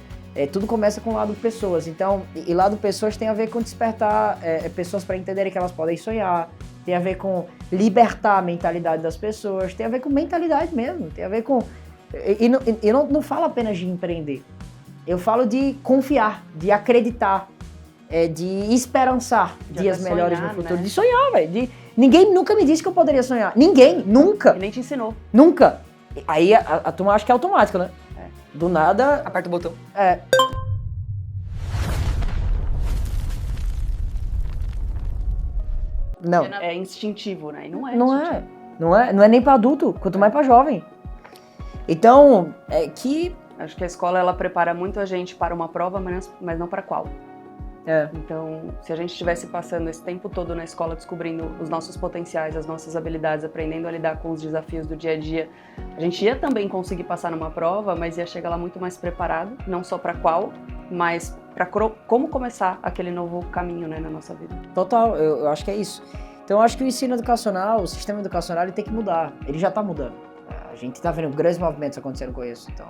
tudo começa com o lado pessoas. Então, e lado pessoas tem a ver com despertar pessoas para entenderem que elas podem sonhar, tem a ver com libertar a mentalidade das pessoas, tem a ver com mentalidade mesmo, tem a ver com... Eu não falo apenas de empreender, eu falo de confiar, de acreditar, de esperançar De dias até melhores sonhar, no futuro, né? de sonhar, velho. Ninguém nunca me disse que eu poderia sonhar. Ninguém, nunca, E nem te ensinou. nunca. Aí a turma acha que é automático, né? Do nada, Aperta o botão. não. É instintivo, né? E não é Não instintivo. não é nem pra adulto, quanto mais pra jovem. Então, Acho que a escola, ela prepara muito a gente para uma prova, mas não para qual. Então, se a gente estivesse passando esse tempo todo na escola descobrindo os nossos potenciais, as nossas habilidades, aprendendo a lidar com os desafios do dia a dia, a gente ia também conseguir passar numa prova, mas ia chegar lá muito mais preparado, não só para qual, mas para como começar aquele novo caminho, né, na nossa vida. total, eu acho que é isso. Então, eu acho que o ensino educacional, o sistema educacional, ele tem que mudar. Ele já tá mudando. A gente tá vendo grandes movimentos acontecendo com isso. Então,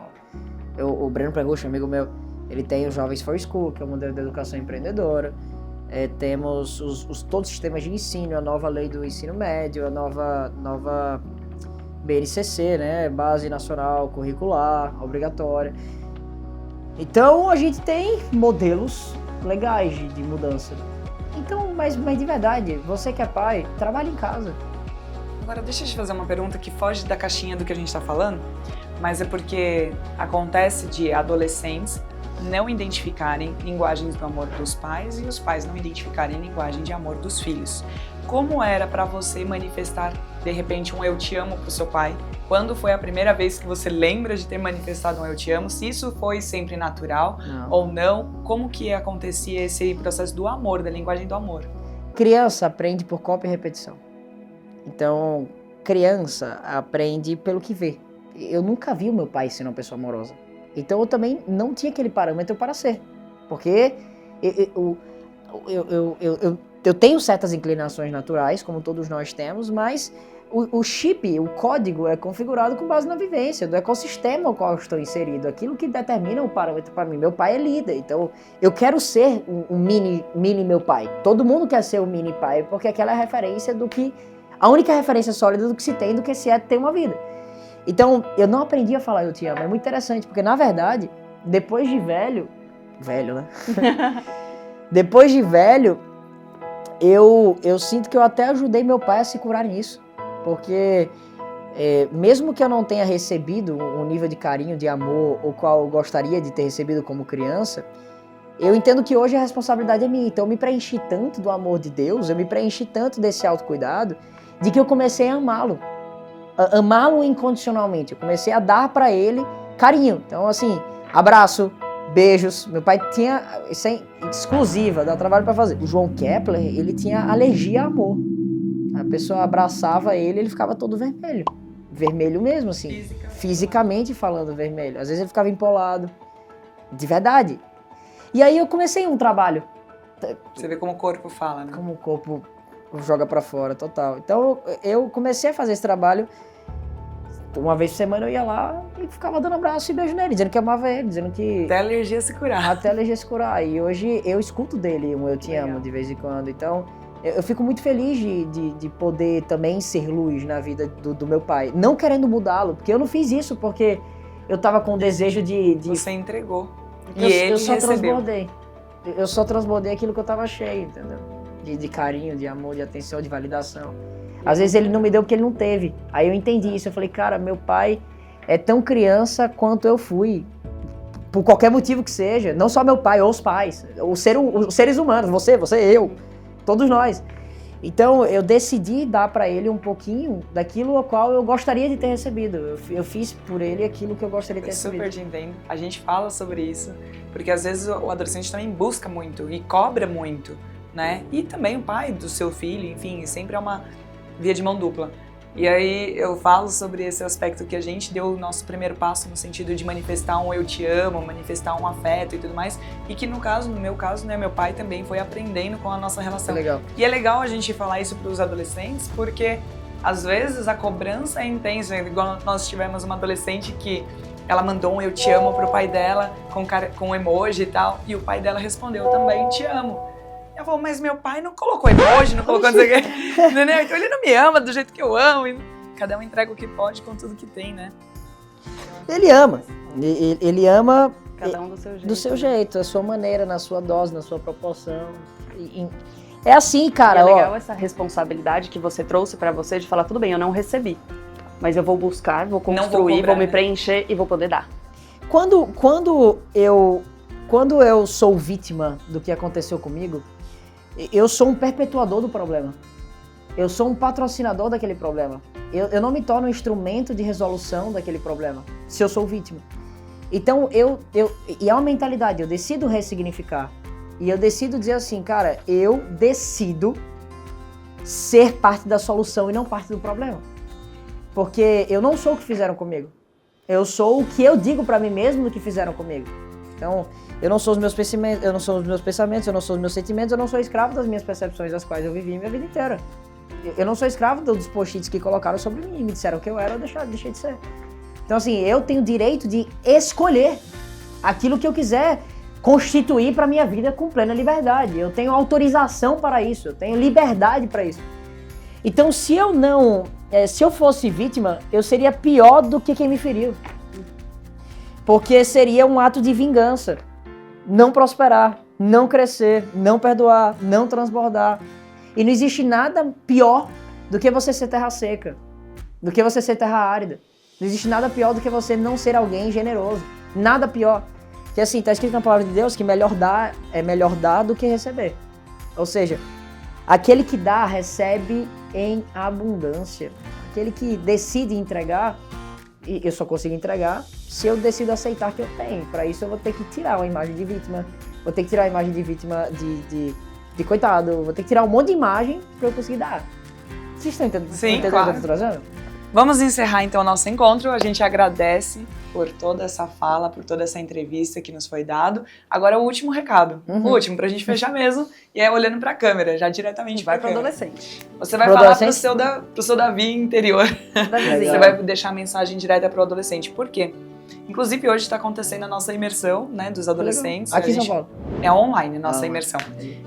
o Breno Pregucci, amigo meu, ele tem os Jovens for School, que é o modelo de educação empreendedora. Temos todos os sistemas de ensino, a nova lei do ensino médio, a nova BNCC, né? Base Nacional Curricular, obrigatória. Então, a gente tem modelos legais de mudança. Então, mas de verdade, você que é pai, trabalhe em casa. Agora, deixa eu te fazer uma pergunta que foge da caixinha do que a gente está falando, mas é porque acontece de adolescentes não identificarem linguagens do amor dos pais e os pais não identificarem linguagem de amor dos filhos. Como era para você manifestar, de repente, um eu te amo pro seu pai? Quando foi a primeira vez que você lembra de ter manifestado um eu te amo? Se isso foi sempre natural ou não? Como que acontecia esse processo do amor, da linguagem do amor? Criança aprende por cópia e repetição. Então, criança aprende pelo que vê. Eu nunca vi o meu pai ser uma pessoa amorosa. Então, eu também não tinha aquele parâmetro para ser. Porque eu tenho certas inclinações naturais, como todos nós temos, mas o chip, o código é configurado com base na vivência, do ecossistema ao qual eu estou inserido. Aquilo que determina o parâmetro para mim. Meu pai é líder, então eu quero ser um mini meu pai. Todo mundo quer ser um mini pai, porque aquela é a referência do que... A única referência sólida do que se tem, do que se é ter uma vida. Então, eu não aprendi a falar eu te amo. É muito interessante, porque na verdade, depois de velho, né? Depois de velho, eu sinto que eu até ajudei meu pai a se curar nisso. Porque mesmo que eu não tenha recebido um nível de carinho, de amor, o qual eu gostaria de ter recebido como criança, eu entendo que hoje a responsabilidade é minha. Então eu me preenchi tanto do amor de Deus, eu me preenchi tanto desse autocuidado, de que eu comecei a amá-lo. Amá-lo incondicionalmente. Eu comecei a dar pra ele carinho. Então, assim, abraço, beijos. Meu pai tinha, isso é exclusiva, dá trabalho pra fazer. O João Kepler, ele tinha alergia a amor. A pessoa abraçava ele ficava todo vermelho. Vermelho mesmo, assim. Fisicamente falando vermelho. Às vezes ele ficava empolado. De verdade. E aí eu comecei um trabalho. Você vê como o corpo fala, né? Como o corpo joga pra fora, total. Então eu comecei a fazer esse trabalho. Uma vez por semana eu ia lá e ficava dando abraço e beijo nele, dizendo que amava ele, dizendo que... Até a alergia se curar. Até a alergia se curar. E hoje eu escuto dele um eu te amo de vez em quando. Então eu fico muito feliz de poder também ser luz na vida do meu pai. Não querendo mudá-lo, porque eu não fiz isso porque eu tava com o desejo de... Você entregou. E eu só recebeu. transbordei. Eu só transbordei aquilo que eu tava cheio, entendeu? De carinho, de amor, de atenção, de validação. Às vezes ele não me deu porque ele não teve. Aí eu entendi isso. Eu falei, cara, meu pai é tão criança quanto eu fui. Por qualquer motivo que seja. Não só meu pai, ou os pais. Os seres humanos. Você, eu. Todos nós. Então eu decidi dar pra ele um pouquinho daquilo ao qual eu gostaria de ter recebido. Eu fiz por ele aquilo que eu gostaria de ter recebido. Super te entendo. A gente fala sobre isso. Porque às vezes o adolescente também busca muito e cobra muito, né? E também o pai do seu filho, enfim, sempre é uma via de mão dupla. E aí eu falo sobre esse aspecto que a gente deu o nosso primeiro passo no sentido de manifestar um eu te amo, manifestar um afeto e tudo mais, e que no meu caso, né, meu pai também foi aprendendo com a nossa relação. Legal. E é legal a gente falar isso para os adolescentes, porque às vezes a cobrança é intensa, igual nós tivemos uma adolescente que ela mandou um eu te amo pro pai dela com emoji e tal, e o pai dela respondeu também te amo. Eu falo, mas meu pai não colocou emoji, não colocou não sei o quê, entendeu? Então ele não me ama do jeito que eu amo. E cada um entrega o que pode com tudo que tem, né? Ele ama. Ele ama Cada um do seu jeito. do seu jeito, a sua maneira, na sua dose, na sua proporção. É assim, cara. E é legal ó, essa responsabilidade que você trouxe pra você de falar, tudo bem, eu não recebi, mas eu vou buscar, vou construir, cobrar, vou me né? preencher e vou poder dar. Quando eu sou vítima do que aconteceu comigo, eu sou um perpetuador do problema. Eu sou um patrocinador daquele problema. Eu não me torno um instrumento de resolução daquele problema, se eu sou vítima. Então, e é uma mentalidade, eu decido ressignificar. E eu decido dizer assim, cara, eu decido ser parte da solução e não parte do problema. Porque eu não sou o que fizeram comigo. Eu sou o que eu digo pra mim mesmo do que fizeram comigo. Então, eu não sou os meus pensamentos, eu não sou os meus sentimentos, eu não sou escravo das minhas percepções, das quais eu vivi minha vida inteira. Eu não sou escravo dos post-its que colocaram sobre mim, me disseram que eu era, eu deixei de ser. Então, assim, eu tenho o direito de escolher aquilo que eu quiser constituir para minha vida com plena liberdade. Eu tenho autorização para isso, eu tenho liberdade para isso. Então, se eu fosse vítima, eu seria pior do que quem me feriu. Porque seria um ato de vingança. Não prosperar, não crescer, não perdoar, não transbordar. E não existe nada pior do que você ser terra seca, do que você ser terra árida. Não existe nada pior do que você não ser alguém generoso. Nada pior. Que assim, tá escrito na palavra de Deus que melhor dar do que receber. Ou seja, aquele que dá, recebe em abundância. Aquele que decide entregar, e eu só consigo entregar se eu decido aceitar que eu tenho. Para isso eu vou ter que tirar uma imagem de vítima, vou ter que tirar a imagem de vítima de coitado, vou ter que tirar um monte de imagem para eu conseguir dar. Vocês estão entendendo? Sim, claro. O que eu tô trazendo? Vamos encerrar então o nosso encontro. A gente agradece por toda essa fala, por toda essa entrevista que nos foi dado. Agora o último recado. O último, pra gente fechar mesmo. E é olhando pra câmera, já diretamente Vai pra pro câmera. adolescente. Você vai Pro falar adolescente? pro seu Davi interior. Davizinho. Você vai deixar a mensagem direta pro adolescente. Por quê? Inclusive hoje está acontecendo a nossa imersão, né, dos adolescentes. Aqui A em São gente- Paulo. É online a nossa imersão.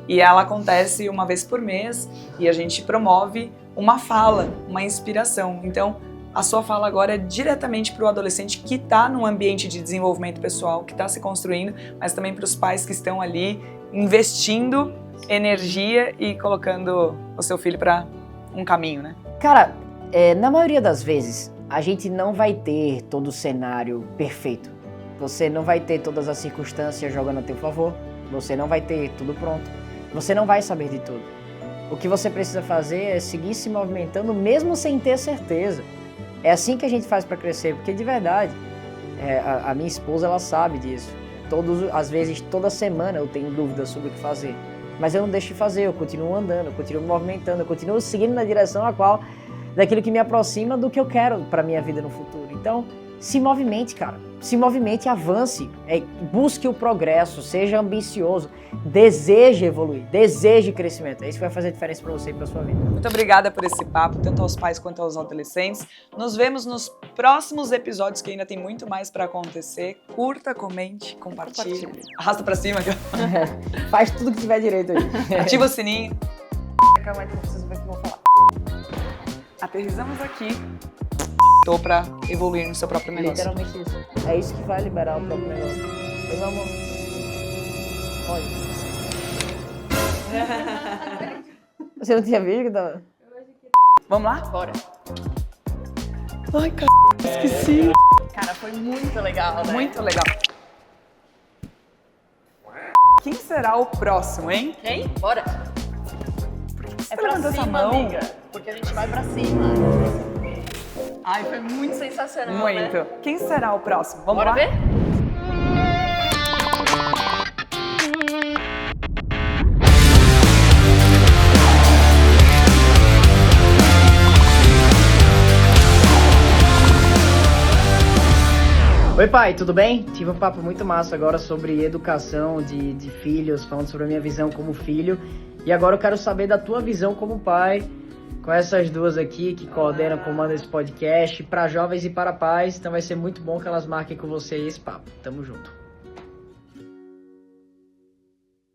E ela acontece uma vez por mês e a gente promove uma fala, uma inspiração. Então, a sua fala agora é diretamente para o adolescente que está num ambiente de desenvolvimento pessoal, que está se construindo, mas também para os pais que estão ali investindo energia e colocando o seu filho para um caminho, né? Cara, na maioria das vezes, a gente não vai ter todo o cenário perfeito. Você não vai ter todas as circunstâncias jogando a teu favor. Você não vai ter tudo pronto. Você não vai saber de tudo. O que você precisa fazer é seguir se movimentando mesmo sem ter certeza. É assim que a gente faz para crescer, porque de verdade, a minha esposa, ela sabe disso. Às vezes, toda semana eu tenho dúvidas sobre o que fazer. Mas eu não deixo de fazer, eu continuo andando, eu continuo me movimentando, eu continuo seguindo na direção daquilo que me aproxima do que eu quero para minha vida no futuro. Então, se movimente, cara. Se movimente, avance, busque o progresso, seja ambicioso, deseje evoluir, deseje crescimento. É isso que vai fazer diferença para você e para sua vida. Muito obrigada por esse papo, tanto aos pais quanto aos adolescentes. Nos vemos nos próximos episódios, que ainda tem muito mais para acontecer. Curta, comente, compartilhe. Arrasta para cima. Faz tudo que tiver direito aí. Ativa o sininho. Calma aí que eu preciso ver o que eu vou falar. Aterrissamos aqui. Estou para evoluir no seu próprio negócio. Literalmente isso. É isso que vai liberar o próprio negócio. Oi, meu amor. Olha. Você não tinha visto que tava... Vamos lá? Bora. Ai, esqueci. Cara, foi muito legal, né? Muito legal. Quem será o próximo, hein? Quem? Bora. Você É pra levanta essa cima, mão? amiga. Porque a gente vai pra cima. Ai, foi muito sensacional, Muito. né? Quem será o próximo? Vamos Bora lá? ver? Oi, pai, tudo bem? Tive um papo muito massa agora sobre educação de filhos, falando sobre a minha visão como filho. E agora eu quero saber da tua visão como pai, com essas duas aqui que coordenam, comandam esse podcast, para jovens e para pais. Então vai ser muito bom que elas marquem com você esse papo. Tamo junto.